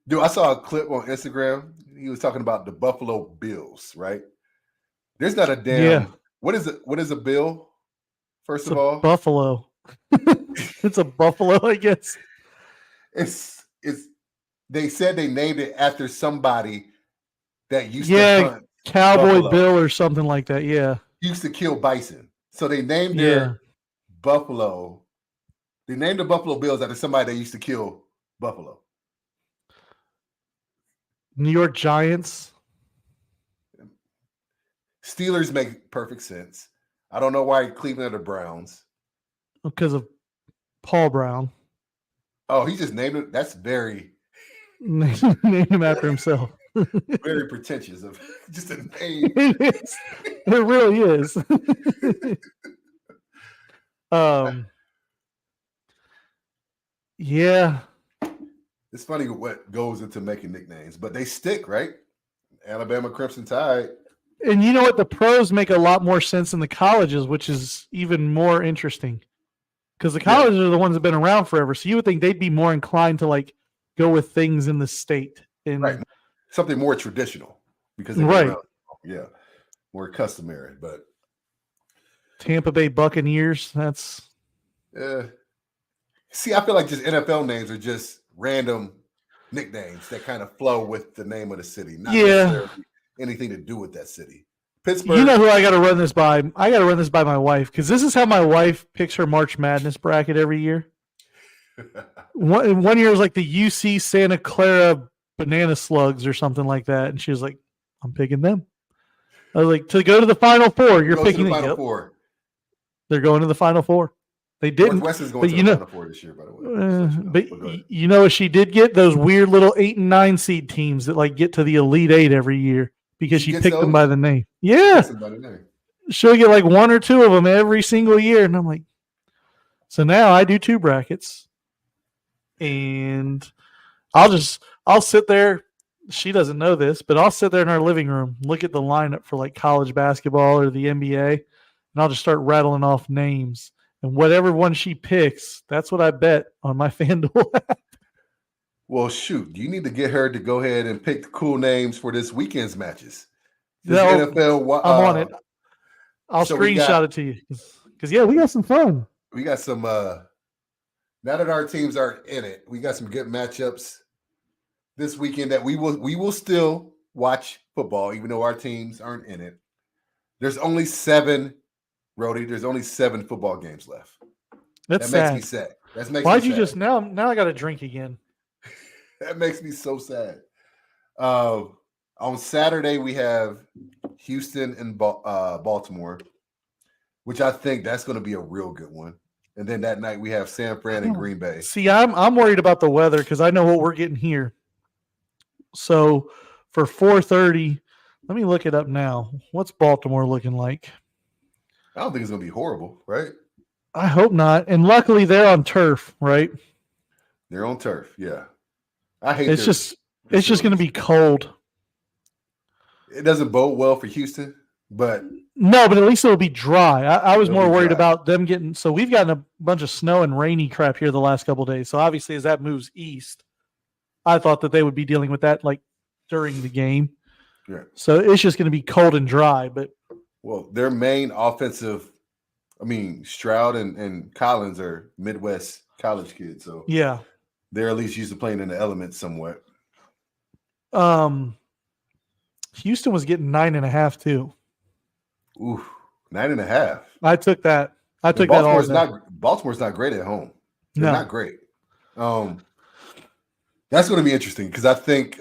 Dude, I saw a clip on Instagram. He was talking about the Buffalo Bills, right? There's not a damn. Yeah. What is it? What is a bill? First It's of a all, buffalo. It's a buffalo, I guess. it's. They said they named it after somebody that used to Yeah, hunt Cowboy buffalo. Bill or something like that. Yeah. Used to kill bison. So they named Yeah. their buffalo. They named the Buffalo Bills after somebody that used to kill buffalo. New York Giants. Steelers make perfect sense. I don't know why Cleveland are the Browns. Because of Paul Brown. Oh, he just named it. That's very, Named him after himself. very pretentious of just a name. It is. It really is. Yeah. It's funny what goes into making nicknames, but they stick, right? Alabama Crimson Tide. And you know what? The pros make a lot more sense than the colleges, which is even more interesting. Because the colleges are the ones that have been around forever. So you would think they'd be more inclined to like go with things in the state. And right. Something more traditional because they've been around. Yeah. More customary. But Tampa Bay Buccaneers, that's see, I feel like just NFL names are just random nicknames that kind of flow with the name of the city, not necessarily anything to do with that city. Pittsburgh. You know who I got to run this by? I got to run this by my wife because this is how my wife picks her March Madness bracket every year. One year it was like the UC Santa Clara Banana Slugs or something like that, and she was like, "I'm picking them." I was like, "To go to the Final Four, you're picking the Final Four. They're going to the Final Four. They didn't. Northwestern's going to the Final Four this year, by the way. But you know what she did get? Those weird little 8 and 9 seed teams that like get to the Elite 8 every year because she picked them by the name. Yeah. She'll get like 1 or 2 of them every single year. And I'm like, so now I do 2 brackets. And I'll sit there. She doesn't know this, but I'll sit there in our living room, look at the lineup for like college basketball or the NBA, and I'll just start rattling off names. And whatever one she picks, that's what I bet on my FanDuel app. Well, shoot, you need to get her to go ahead and pick the cool names for this weekend's matches. NFL, I'm on it. I'll screenshot it to you because we got some fun. We got some. Now that our teams aren't in it, we got some good matchups this weekend that we will still watch football, even though our teams aren't in it. There's only 7. Brody, there's only 7 football games left. That makes me sad. Why'd you just now I got to drink again? That makes me so sad. On Saturday we have Houston and Baltimore, which I think that's going to be a real good one. And then that night we have San Fran and Green Bay. See, I'm worried about the weather because I know what we're getting here. So for 4:30, let me look it up now. What's Baltimore looking like? I don't think it's going to be horrible, right? I hope not. And luckily they're on turf, right? They're on turf, yeah. I hate it's just going to be cold. It doesn't bode well for Houston, but no, but at least it'll be dry. I was more worried about them getting. So we've gotten a bunch of snow and rainy crap here the last couple of days. So obviously, as that moves east, I thought that they would be dealing with that like during the game. Yeah. So it's just going to be cold and dry. But their main offensive, Stroud and Collins are Midwest college kids, so yeah, they're at least used to playing in the elements somewhat. Houston was getting 9.5 too. Ooh, 9.5. I took that. Baltimore's not great at home. They're not great. That's going to be interesting because I think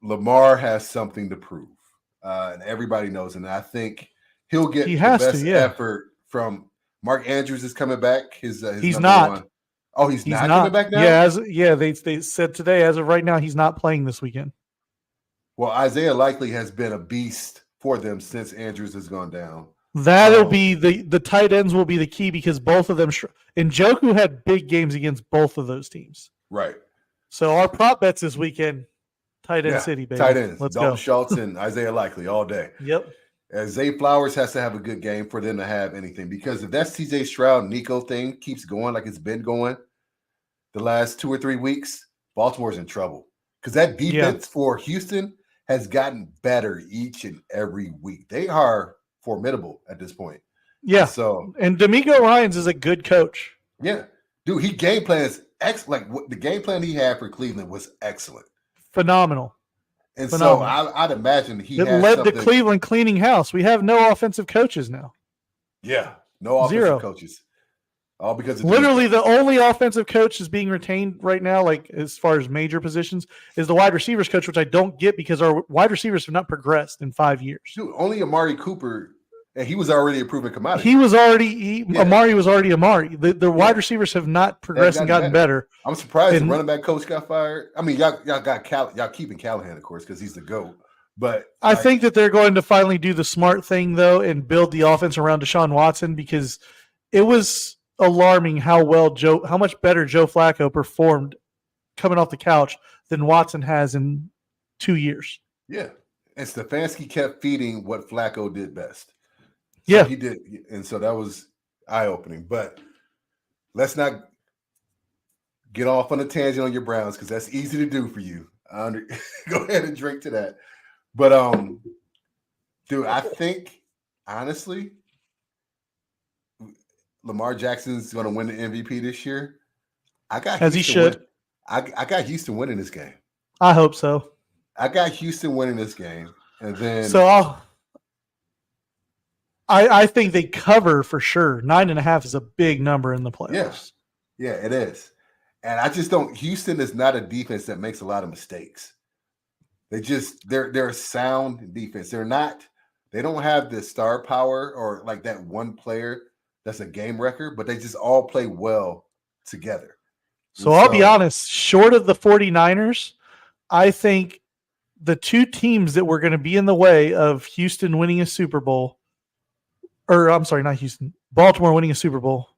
Lamar has something to prove, and everybody knows. And I think he'll get the best effort from Mark Andrews is coming back. He's not. One. Oh, he's not coming back now? Yeah, they said today, as of right now, he's not playing this weekend. Well, Isaiah likely has been a beast for them since Andrews has gone down. That'll be the tight ends will be the key because both of them and Njoku had big games against both of those teams. Right. So our prop bets this weekend, tight end city, baby. Tight ends. Let's Dalton go. Schultz and Isaiah Likely all day. Yep. Zay Flowers has to have a good game for them to have anything, because if that CJ Stroud Nico thing keeps going like it's been going the last 2 or 3 weeks, Baltimore's in trouble, because that defense for Houston has gotten better each and every week. They are formidable at this point. Yeah. And D'Amico Ryans is a good coach. Yeah. Dude, he game plans excellent. Like the game plan he had for Cleveland was excellent. Phenomenal. And so I'd imagine he led the Cleveland cleaning house. We have no offensive coaches now. Yeah. No offensive coaches. All because of literally the only offensive coach is being retained right now, like as far as major positions, is the wide receivers coach, which I don't get because our wide receivers have not progressed in 5 years. Dude, only Amari Cooper, and he was already a proven commodity. Amari was already Amari. The wide receivers have not progressed and gotten better. I'm surprised the running back coach got fired. I mean, y'all got y'all keeping Callahan, of course, because he's the GOAT. But I think that they're going to finally do the smart thing though and build the offense around Deshaun Watson, because it was alarming how much better Joe Flacco performed coming off the couch than Watson has in 2 years. Yeah. And Stefanski kept feeding what Flacco did best. So he did. And so that was eye-opening. But let's not get off on a tangent on your Browns, because that's easy to do for you. Go ahead and drink to that. But, dude, I think, honestly, Lamar Jackson's going to win the MVP this year. As he should. I got Houston winning this game. I hope so. I got Houston winning this game. And then. So I think they cover for sure. 9.5 is a big number in the playoffs. Yeah, it is. And I just don't. Houston is not a defense that makes a lot of mistakes. They're a sound defense. They don't have the star power or like that one player that's a game wrecker, but they just all play well together. So I'll be honest, short of the 49ers, I think the two teams that were going to be in the way of Houston winning a Super Bowl, or I'm sorry, not Houston, Baltimore winning a Super Bowl,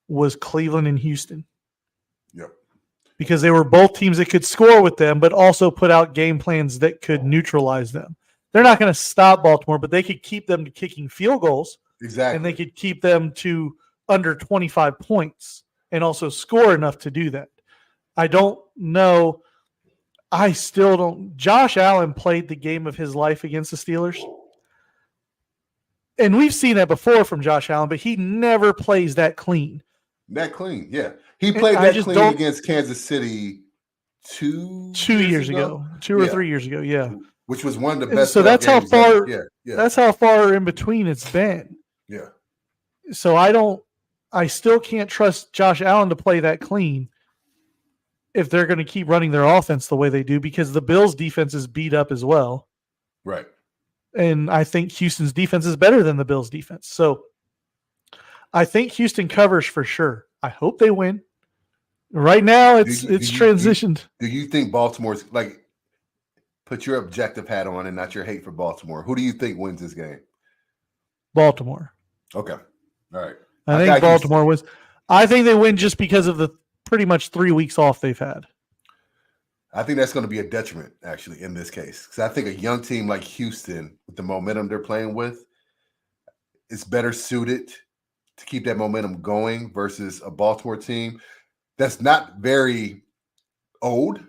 was Cleveland and Houston. Yep. Because they were both teams that could score with them, but also put out game plans that could neutralize them. They're not going to stop Baltimore, but they could keep them to kicking field goals. Exactly. And they could keep them to under 25 points and also score enough to do that. I don't know. I still don't. Josh Allen played the game of his life against the Steelers. And we've seen that before from Josh Allen, but he never plays that clean. That clean, yeah. He played that clean against Kansas City two years ago. 2 or 3 years ago, yeah. Which was one of the best. So that's how far. That's how far in between it's been. Yeah. So I still can't trust Josh Allen to play that clean if they're going to keep running their offense the way they do, because the Bills' defense is beat up as well. Right. And I think Houston's defense is better than the Bills' defense. So I think Houston covers for sure. I hope they win. Right now, it's transitioned. Do you think Baltimore's, like, put your objective hat on and not your hate for Baltimore? Who do you think wins this game? Baltimore. Okay. All right. I think Baltimore wins. I think they win just because of the pretty much 3 weeks off they've had. I think that's going to be a detriment, actually, in this case. Because I think a young team like Houston, with the momentum they're playing with, is better suited to keep that momentum going versus a Baltimore team that's not very old.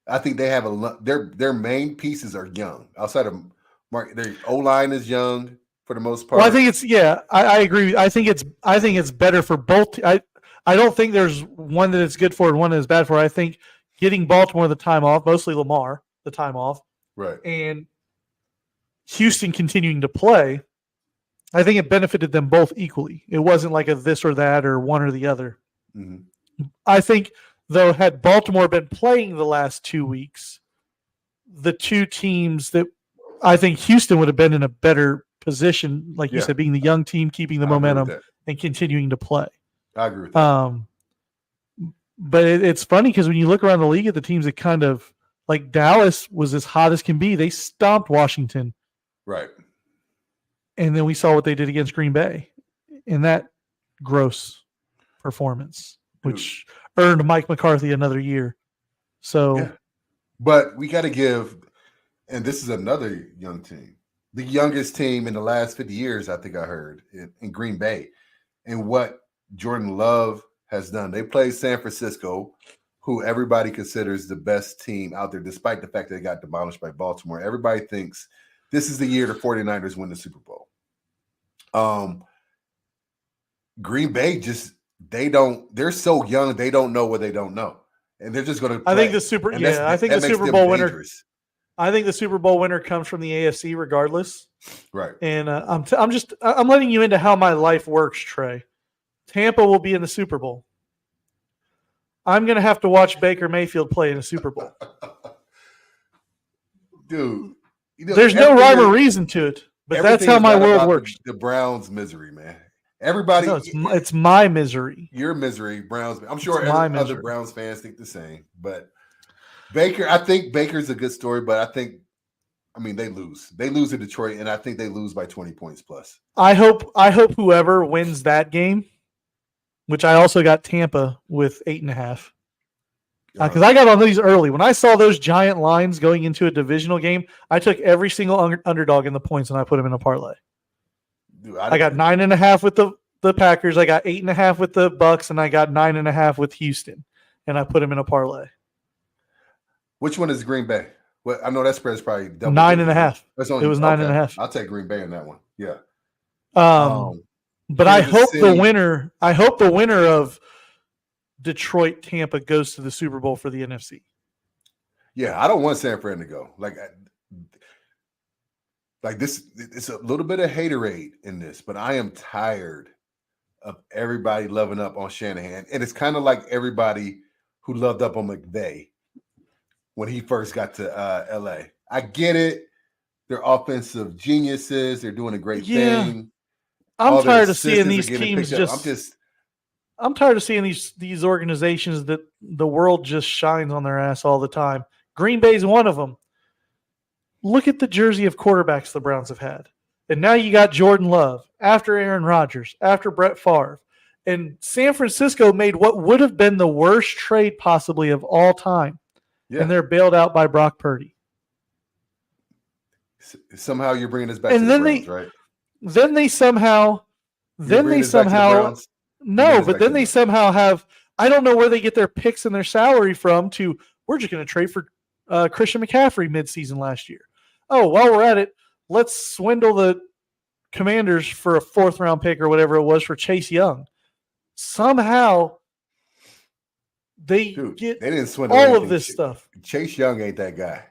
I think they have their main pieces are young. Outside of Mark, their O-line is young for the most part. Well, I think I agree. I think it's better for both. I don't think there's one that it's good for and one that is bad for. I think getting Baltimore the time off, mostly Lamar the time off, right, and Houston continuing to play, I think it benefited them both equally. It wasn't like a this or that or one or the other. Mm-hmm. I think, though, had Baltimore been playing the last 2 weeks, the two teams that I think Houston would have been in a better position, like you said, being the young team, keeping the momentum and continuing to play. I agree with that. But it's funny because when you look around the league at the teams that kind of, like Dallas was as hot as can be. They stomped Washington. Right. And then we saw what they did against Green Bay in that gross performance, which earned Mike McCarthy another year. So, but we got to give, and this is another young team. the youngest team in the last 50 years, I think I heard, in Green Bay. And what Jordan Love has done. They played San Francisco, who everybody considers the best team out there, despite the fact that they got demolished by Baltimore. Everybody thinks this is the year the 49ers win the Super Bowl. Green Bay they're so young, they don't know what they don't know. And they're just going to play. I think the Super Bowl winner. I think the Super Bowl winner comes from the AFC regardless. Right. And I'm letting you into how my life works, Trey. Tampa will be in the Super Bowl. I'm going to have to watch Baker Mayfield play in a Super Bowl. Dude. There's no rhyme or reason to it, but that's how my world works. The Browns' misery, man. Everybody. No, it's my misery. Your misery, Browns. I'm sure other Browns fans think the same. But Baker, I think Baker's a good story, but they lose. They lose to Detroit, and I think they lose by 20 points plus. I hope whoever wins that game, which I also got Tampa with 8.5. Because I got on these early. When I saw those giant lines going into a divisional game, I took every single underdog in the points and I put them in a parlay. Dude, I got 9.5 with the Packers. I got 8.5 with the Bucks, and I got 9.5 with Houston, and I put them in a parlay. Which one is Green Bay? Well, I know that spread is probably double. 9.5. It was 9.5. I'll take Green Bay in that one. Yeah. But I hope the winner of Detroit Tampa goes to the Super Bowl for the NFC. Yeah, I don't want San Fran to go. Like this, it's a little bit of haterade in this, but I am tired of everybody loving up on Shanahan. And it's kind of like everybody who loved up on McVay when he first got to LA. I get it. They're offensive geniuses. They're doing a great thing. I'm tired of seeing these teams I'm tired of seeing these organizations that the world just shines on their ass all the time. Green Bay's one of them. Look at the jersey of quarterbacks the Browns have had. And now you got Jordan Love, after Aaron Rodgers, after Brett Favre. And San Francisco made what would have been the worst trade possibly of all time. Yeah. And they're bailed out by Brock Purdy. Somehow you're bringing us back to the Browns, right? Then they somehow have, I don't know where they get their picks and their salary from we're just going to trade for Christian McCaffrey midseason last year. Oh, while we're at it, let's swindle the Commanders for a 4th round pick or whatever it was for Chase Young. Somehow they didn't swindle all of this stuff. Chase Young ain't that guy.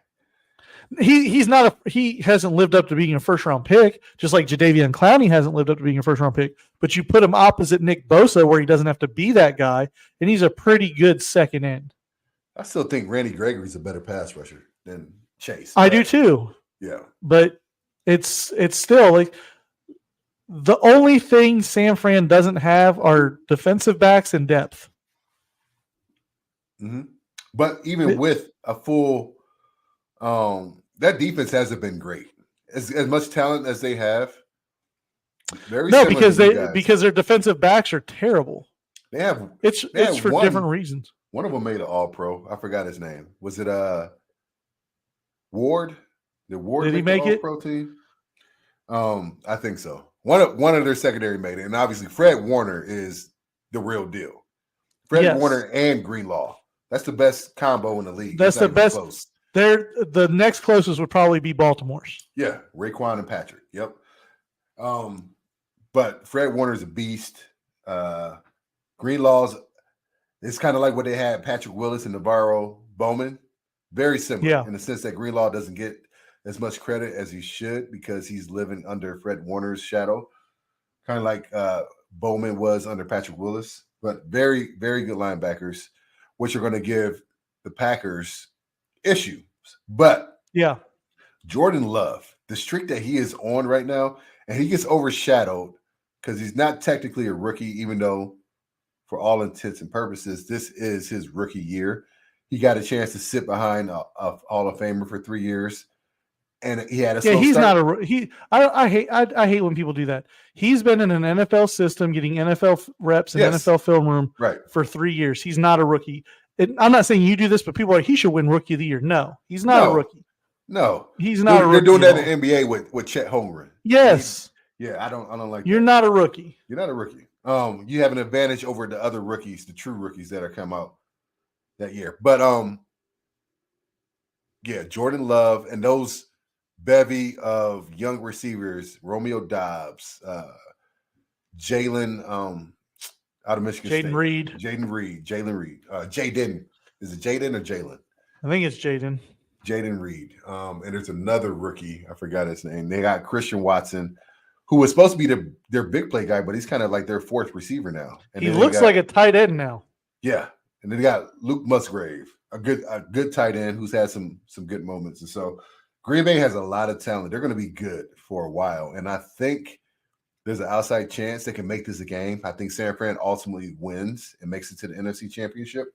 He hasn't lived up to being a 1st round pick, just like Jadeveon Clowney hasn't lived up to being a 1st round pick. But you put him opposite Nick Bosa, where he doesn't have to be that guy, and he's a pretty good second end. I still think Randy Gregory's a better pass rusher than Chase. I do too. Yeah, but it's still like the only thing San Fran doesn't have are defensive backs and depth. Mm-hmm. But even with a full. That defense hasn't been great. As much talent as they have, because their defensive backs are terrible. It's for different reasons. One of them made an All-Pro. I forgot his name. Was it Ward? Did he make it? All-Pro team? I think so. One of their secondary made it, and obviously Fred Warner is the real deal. Warner and Greenlaw. That's the best combo in the league. That's the best. Close. The next closest would probably be Baltimore's. Yeah, Raekwon and Patrick. Yep. But Fred Warner's a beast. Greenlaw's, it's kind of like what they had Patrick Willis and Navarro Bowman. Very similar in the sense that Greenlaw doesn't get as much credit as he should because he's living under Fred Warner's shadow. Kind of like Bowman was under Patrick Willis. But very, very good linebackers, which are going to give the Packers issues. But Jordan Love, the streak that he is on right now, and he gets overshadowed because he's not technically a rookie, even though for all intents and purposes, this is his rookie year. He got a chance to sit behind a Hall of Famer for 3 years, and he had a slow start. I hate when people do that. He's been in an NFL system, getting NFL reps and NFL film room for 3 years. He's not a rookie. I'm not saying you do this, but people are like, he should win Rookie of the Year. No, he's not a rookie. No, He's not a they're rookie. doing that at in all. the NBA with Chet Holmgren. Yes. Yeah, I don't like. You're that. not a rookie. You're not a rookie. You have an advantage over the other rookies, the true rookies that are come out that year. But yeah, Jordan Love and those bevy of young receivers, Romeo Dobbs, Jalen out of Michigan State. Jalen Reed. Jalen Reed. Jaden. Is it Jaden or Jalen? I think it's Jaden. Jaden Reed. And there's another rookie. I forgot his name. They got Christian Watson, who was supposed to be their big play guy, but he's kind of like their fourth receiver now. And he looks like a tight end now. Yeah. And then they got Luke Musgrave, a good tight end who's had some good moments. And so Green Bay has a lot of talent. They're going to be good for a while. And I think there's an outside chance they can make this a game. I think San Fran ultimately wins and makes it to the NFC Championship.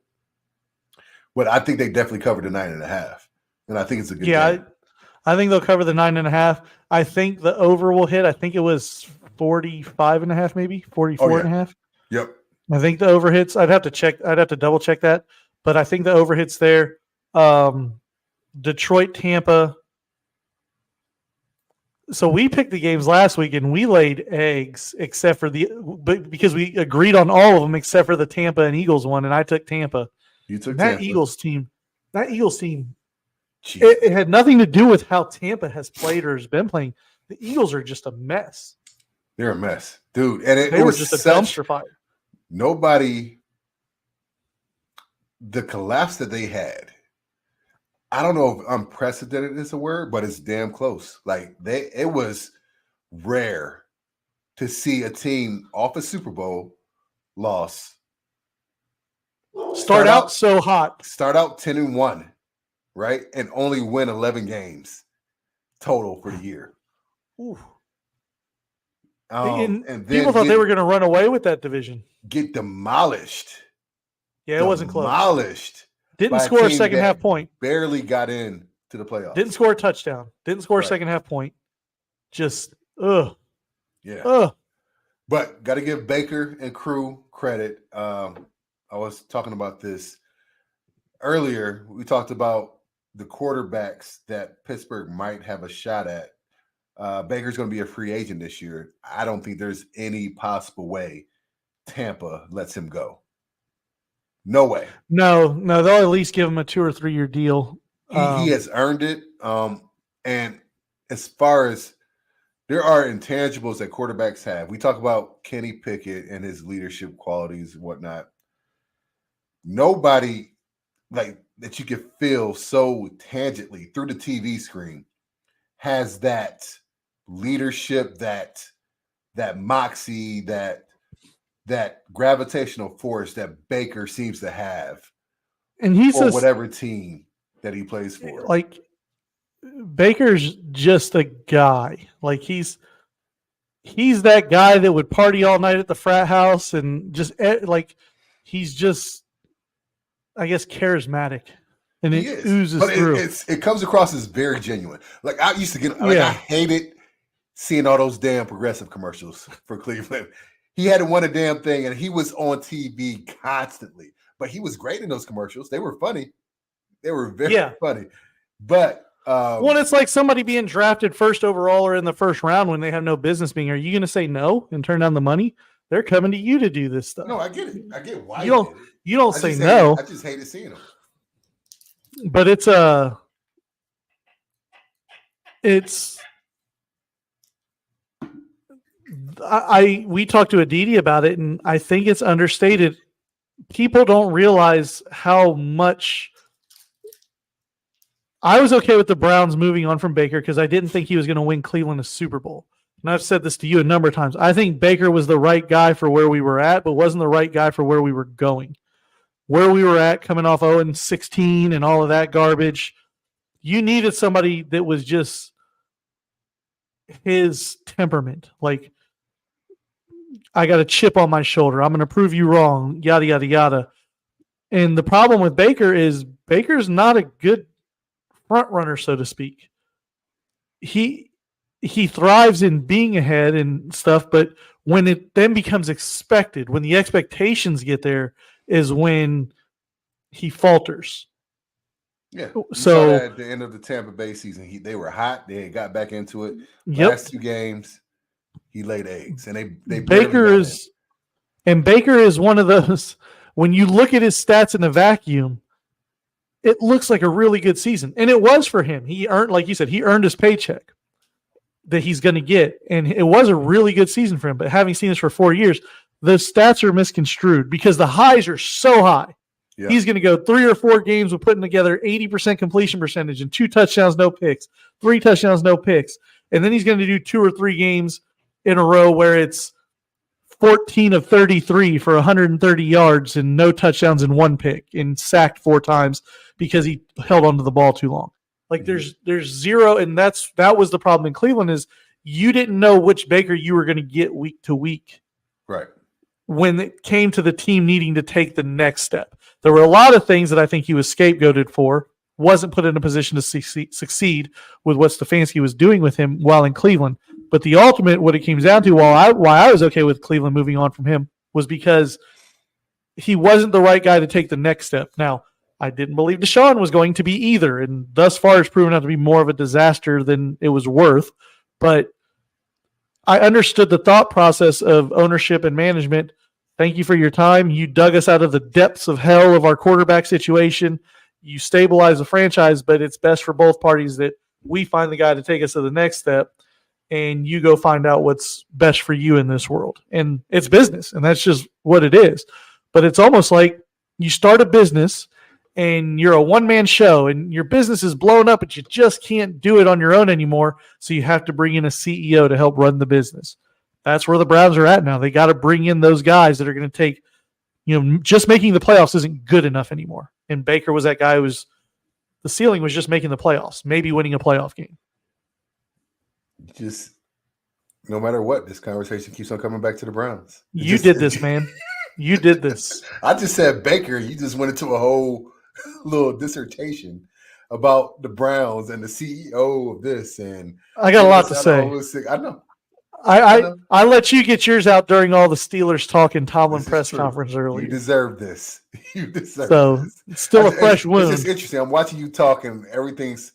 But I think they definitely covered the 9.5. And I think it's a good game. I think they'll cover the 9.5. I think the over will hit. I think it was 45.5, maybe 44.5. Yep. I think the over hits. I'd have to check. I'd have to double check that. But I think the over hits there. Detroit, Tampa. So we picked the games last week and we laid eggs except for because we agreed on all of them except for the Tampa and Eagles one, and I took Tampa. You took that Tampa. Eagles team. It had nothing to do with how Tampa has played or has been playing. The Eagles are just a mess. They're a mess, dude. And they were just a dumpster fire. The collapse that they had, I don't know if unprecedented is a word, but it's damn close. Like it was rare to see a team off a Super Bowl loss start out so hot. Start out 10-1, right? And only win 11 games total for the year. Ooh. And then people thought they were going to run away with that division. Get demolished. Yeah, it wasn't close. Demolished. Didn't score a second half point. Barely got in to the playoffs. Didn't score a touchdown. Didn't score a second half point. Just, Yeah. But got to give Baker and crew credit. I was talking about this earlier. We talked about the quarterbacks that Pittsburgh might have a shot at. Baker's going to be a free agent this year. I don't think there's any possible way Tampa lets him go. No way. No, they'll at least give him a 2 or 3 year deal. He has earned it. And as far as there are intangibles that quarterbacks have, we talk about Kenny Pickett and his leadership qualities and whatnot. Nobody like that you can feel so tangibly through the TV screen has that leadership, that moxie, that gravitational force that Baker seems to have, and he's for whatever team that he plays for. Like Baker's just a guy. Like he's that guy that would party all night at the frat house and just like he's just, I guess, charismatic. And it oozes through. It comes across as very genuine. Like I used to get, I hated seeing all those damn progressive commercials for Cleveland. He hadn't won a damn thing, and he was on TV constantly. But he was great in those commercials. They were funny. They were very funny. But well, it's like somebody being drafted first overall or in the first round when they have no business being. Are you going to say no and turn down the money? They're coming to you to do this stuff. No, I get it. I get why you don't say no. I just hated seeing them. But we talked to Aditi about it, and I think it's understated. People don't realize how much. I was okay with the Browns moving on from Baker because I didn't think he was going to win Cleveland a Super Bowl. And I've said this to you a number of times. I think Baker was the right guy for where we were at, but wasn't the right guy for where we were going. Where we were at, coming off 0-16 and all of that garbage, you needed somebody that was just his temperament. Like, I got a chip on my shoulder. I'm going to prove you wrong, yada, yada, yada. And the problem with Baker is Baker's not a good front runner, so to speak. He thrives in being ahead and stuff, but when it then becomes expected, when the expectations get there, is when he falters. Yeah. You saw So that at the end of the Tampa Bay season. They were hot. They got back into it. They were hot. They had got back into it. Last 2 games, he laid eggs, and they barely got in. Baker is one of those. When you look at his stats in a vacuum, it looks like a really good season, and it was for him. He earned, like you said, he earned his paycheck that he's going to get, and it was a really good season for him. But having seen this for 4 years, the stats are misconstrued because the highs are so high. Yeah. He's going to go 3 or 4 games with putting together 80% completion percentage and 2 touchdowns, no picks, 3 touchdowns, no picks. And then he's going to do 2 or 3 games in a row where it's 14 of 33 for 130 yards and no touchdowns and 1 pick and sacked 4 times because he held onto the ball too long. Like there's zero, and that was the problem in Cleveland is you didn't know which Baker you were going to get week to week. Right. When it came to the team needing to take the next step. There were a lot of things that I think he was scapegoated for, wasn't put in a position to succeed with what Stefanski was doing with him while in Cleveland. But the ultimate, what it came down to, why I was okay with Cleveland moving on from him, was because he wasn't the right guy to take the next step. Now, I didn't believe Deshaun was going to be either, and thus far it's proven out to be more of a disaster than it was worth. But I understood the thought process of ownership and management. Thank you for your time. You dug us out of the depths of hell of our quarterback situation. You stabilize the franchise, but it's best for both parties that we find the guy to take us to the next step, and you go find out what's best for you in this world. And it's business, and that's just what it is. But it's almost like you start a business, and you're a one-man show, and your business is blown up, but you just can't do it on your own anymore, so you have to bring in a CEO to help run the business. That's where the Browns are at now. They got to bring in those guys that are going to take, just making the playoffs isn't good enough anymore. And Baker was that guy who was, the ceiling was just making the playoffs, maybe winning a playoff game. Just no matter what, this conversation keeps on coming back to the Browns. You did this, man. You did this. I just said Baker. You just went into a whole little dissertation about the Browns and the CEO of this. And I got a lot to say. I know. I let you get yours out during all the Steelers talk in Tomlin press conference earlier. You deserve this. You deserve this. It's still a fresh wound. It's just interesting. I'm watching you talk, and everything's,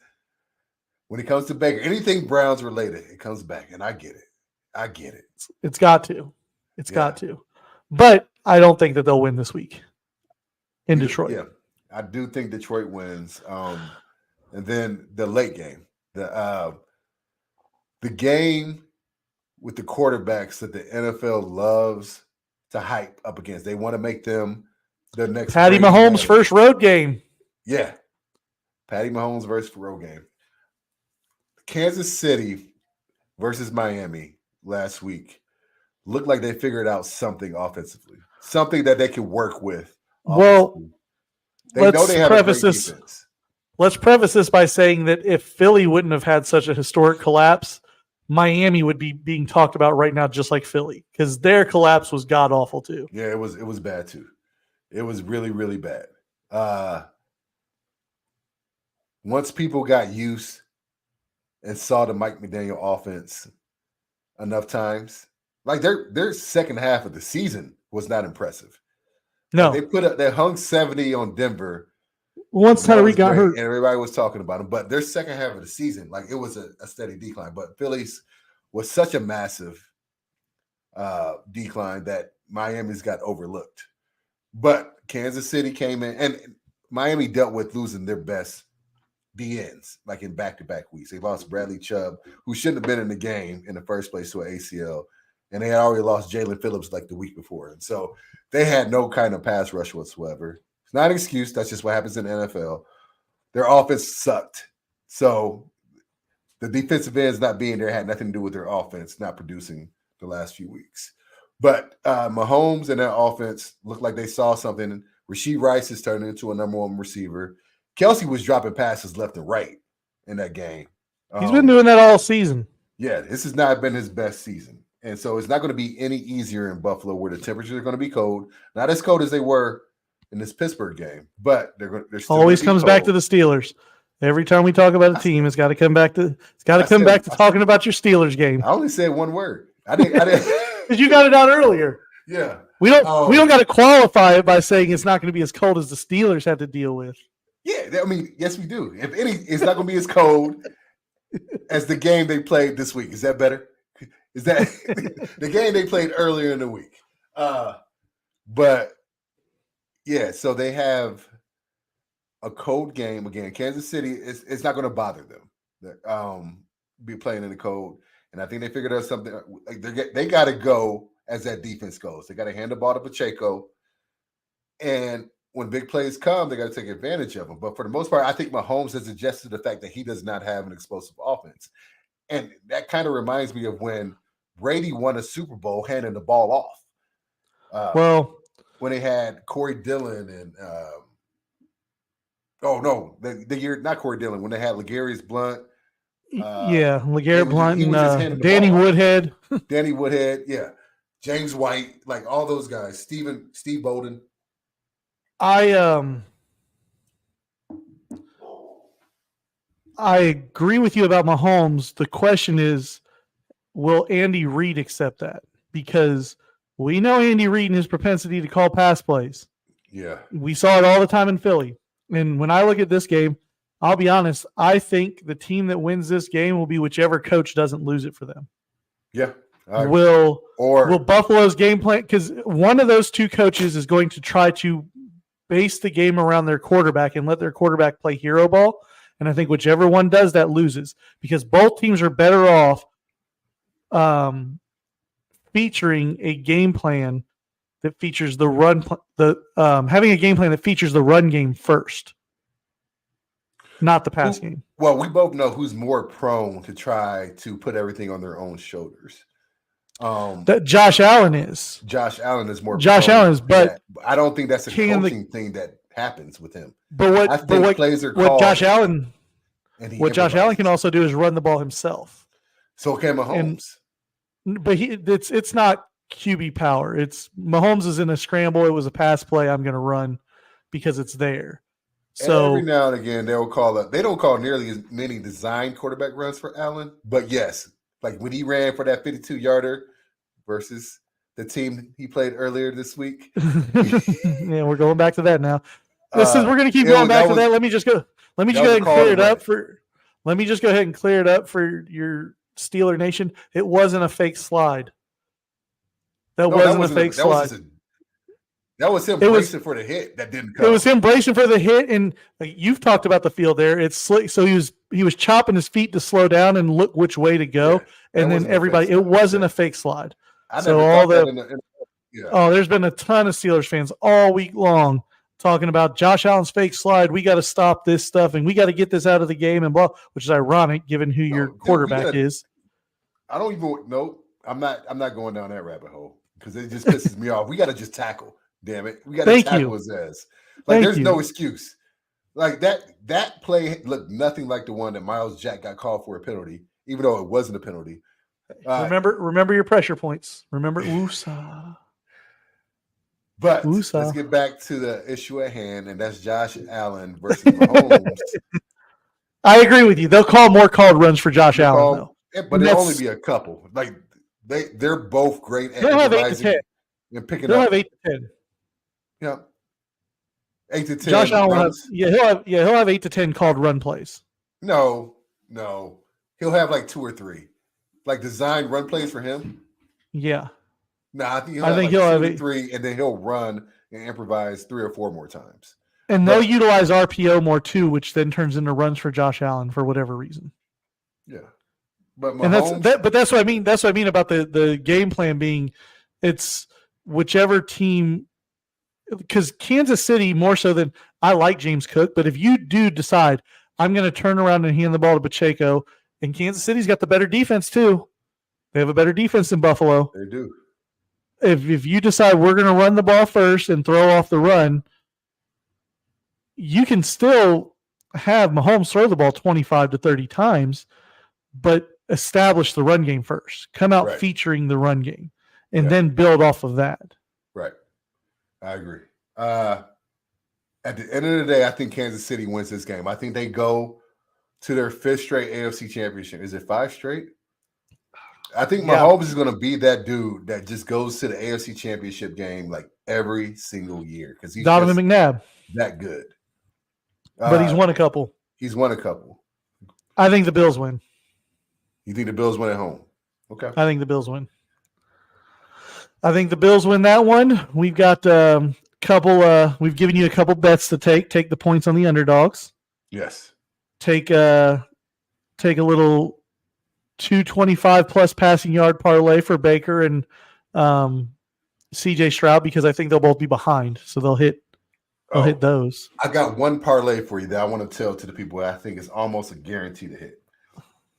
when it comes to Baker, anything Browns related, it comes back, and I get it. It's got to. It's got to. But I don't think that they'll win this week in Detroit. Yeah, I do think Detroit wins. And then the late game, the game with the quarterbacks that the NFL loves to hype up against. They want to make them the next Patty Mahomes' first road game. Yeah. Patty Mahomes versus road game. Kansas City versus Miami last week looked like they figured out something offensively, something that they could work with. Well, they know they have a great defense. Let's preface this by saying that if Philly wouldn't have had such a historic collapse, Miami would be being talked about right now just like Philly, because their collapse was god-awful too. Yeah, it was bad too. It was really, really bad. Once people got used and saw the Mike McDaniel offense enough times, like their second half of the season was not impressive. No. Like they hung 70 on Denver. Once Tyreek got hurt. And everybody was talking about him. But their second half of the season, like it was a steady decline. But Philly's was such a massive decline that Miami's got overlooked. But Kansas City came in, and Miami dealt with losing their best DNs, like in back-to-back weeks. They lost Bradley Chubb, who shouldn't have been in the game in the first place to an ACL. And they had already lost Jalen Phillips like the week before. And so they had no kind of pass rush whatsoever. It's not an excuse. That's just what happens in the NFL. Their offense sucked. So the defensive ends not being there had nothing to do with their offense not producing the last few weeks. But Mahomes and their offense looked like they saw something. Rashee Rice is turning into a number one receiver. Kelsey was dropping passes left and right in that game. He's been doing that all season. Yeah, this has not been his best season. And so it's not going to be any easier in Buffalo, where the temperatures are going to be cold. Not as cold as they were in this Pittsburgh game, but they're still always comes back to the Steelers. Every time we talk about a team, it's got to come back to talking about your Steelers game. I only said one word. I didn't because you got it out earlier. Yeah. We don't got to qualify it by saying it's not going to be as cold as the Steelers had to deal with. Yeah, I mean, yes, we do. If any, it's not going to be as cold as the game they played this week. Is that better? Is that the game they played earlier in the week? But yeah, so they have a cold game again. Kansas City, it's not going to bother them. Be playing in the cold, and I think they figured out something. Like they got to go as that defense goes. They got to hand the ball to Pacheco, and when big plays come, they got to take advantage of them. But for the most part, I think Mahomes has adjusted to the fact that he does not have an explosive offense. And that kind of reminds me of when Brady won a Super Bowl handing the ball off. When they had Corey Dillon and the year, not Corey Dillon, when they had Legarius Blunt. LeGarrette Blunt and Danny Woodhead. Danny Woodhead, yeah. James White, like all those guys. Steve Bowden. I agree with you about Mahomes. The question is, will Andy Reid accept that? Because we know Andy Reid and his propensity to call pass plays. Yeah. We saw it all the time in Philly. And when I look at this game, I'll be honest, I think the team that wins this game will be whichever coach doesn't lose it for them. Yeah. Will Buffalo's game plan, because one of those two coaches is going to try to base the game around their quarterback and let their quarterback play hero ball. And I think whichever one does that loses, because both teams are better off featuring a game plan that features the run, having a game plan that features the run game first, not the pass game. Well, we both know who's more prone to try to put everything on their own shoulders. That Josh Allen is. Josh Allen is more. Josh Allen is, but I don't think that's a coaching thing that happens with him. But what plays are called. Josh Allen can also do is run the ball himself. So can Mahomes. But it's not QB power. It's Mahomes is in a scramble. It was a pass play. I'm going to run because it's there. So every now and again they'll call it. They don't call nearly as many design quarterback runs for Allen, but yes. Like when he ran for that 52-yarder versus the team he played earlier this week. Yeah, we're going back to that now. We're going to keep going back to that. Let me just go ahead and clear it up for. Let me just go ahead and clear it up for your Steeler Nation. It wasn't a fake slide. That wasn't a fake slide. That was him bracing for the hit that didn't come. It was him bracing for the hit, and you've talked about the field there. It's slick, so he was chopping his feet to slow down and look which way to go, and then everybody. It wasn't a fake slide. There's been a ton of Steelers fans all week long talking about Josh Allen's fake slide. We got to stop this stuff, and we got to get this out of the game, and blah. Which is ironic given who your quarterback is. I don't even know. I'm not going down that rabbit hole because it just pisses me off. We got to just tackle. Damn it. We got to tackle his ass. Like, there's no excuse. Like, that play looked nothing like the one that Miles Jack got called for a penalty, even though it wasn't a penalty. Remember your pressure points. Remember Usa. But let's get back to the issue at hand, and that's Josh Allen versus Mahomes. I agree with you. They'll call more called runs for Josh Allen, though. But there'll only be a couple. Like, they're both great at improvising and picking up. They'll have 8 to 10. Yeah, 8 to 10. Josh Allen he'll have 8 to 10 called run plays. No, he'll have like 2 or 3, like designed run plays for him. Yeah, I think he'll have 2 or 3, and then he'll run and improvise 3 or 4 more times. And they'll utilize RPO more too, which then turns into runs for Josh Allen for whatever reason. Yeah, but Mahomes, that's what I mean. That's what I mean about the game plan being, it's whichever team. Because Kansas City, more so than I like James Cook, but if you do decide I'm going to turn around and hand the ball to Pacheco, and Kansas City's got the better defense too. They have a better defense than Buffalo. They do. If you decide we're going to run the ball first and throw off the run, you can still have Mahomes throw the ball 25 to 30 times, but establish the run game first. Come out featuring the run game, and then build off of that. Right. I agree. At the end of the day, I think Kansas City wins this game. I think they go to their 5th straight AFC championship. Is it 5 straight? I think Mahomes is going to be that dude that just goes to the AFC championship game like every single year because he's Donovan McNabb. That good. but he's won a couple. He's won a couple. I think the Bills win. You think the Bills win at home? Okay. I think the Bills win. I think the Bills win that one. We've got couple. We've given you a couple bets to take. Take the points on the underdogs. Yes. Take a little 225 plus passing yard parlay for Baker and CJ Stroud because I think they'll both be behind, so they'll hit those. I got one parlay for you that I want to tell to the people that I think is almost a guarantee to hit,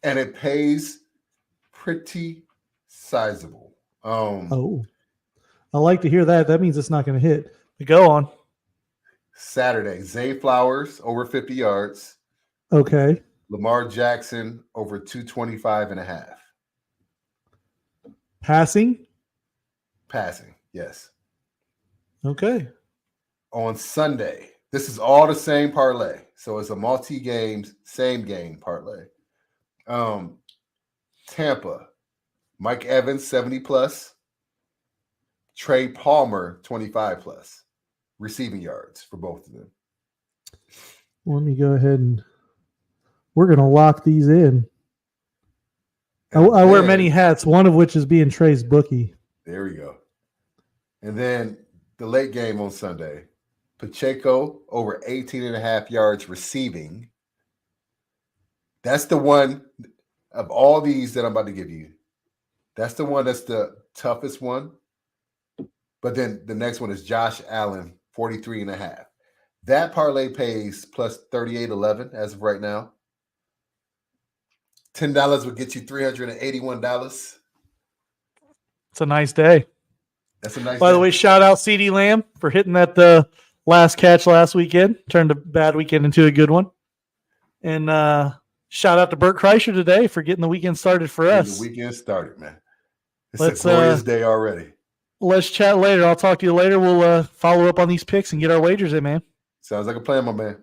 and it pays pretty sizable. I like to hear that. That means it's not going to hit. Go on. Saturday, Zay Flowers over 50 yards. Okay. Lamar Jackson over 225.5. Passing, yes. Okay. On Sunday, this is all the same parlay. So it's a multi-games, same game parlay. Tampa, Mike Evans, 70 plus. Trey Palmer, 25 plus. Receiving yards for both of them. Let me go ahead and we're going to lock these in. I wear many hats, one of which is being Trey's bookie. There we go. And then the late game on Sunday, Pacheco over 18.5 yards receiving. That's the one of all these that I'm about to give you. That's the one that's the toughest one. But then the next one is Josh Allen, 43.5. That parlay pays plus 38.11 as of right now. $10 would get you $381. It's a nice day. That's a nice By the day. way, shout out CD Lamb for hitting that last catch last weekend. Turned a bad weekend into a good one. And shout out to Bert Kreischer today for getting the weekend started for us. The weekend started, man. It's a glorious day already. Let's chat later. I'll talk to you later. We'll follow up on these picks and get our wagers in, man. Sounds like a plan, my man.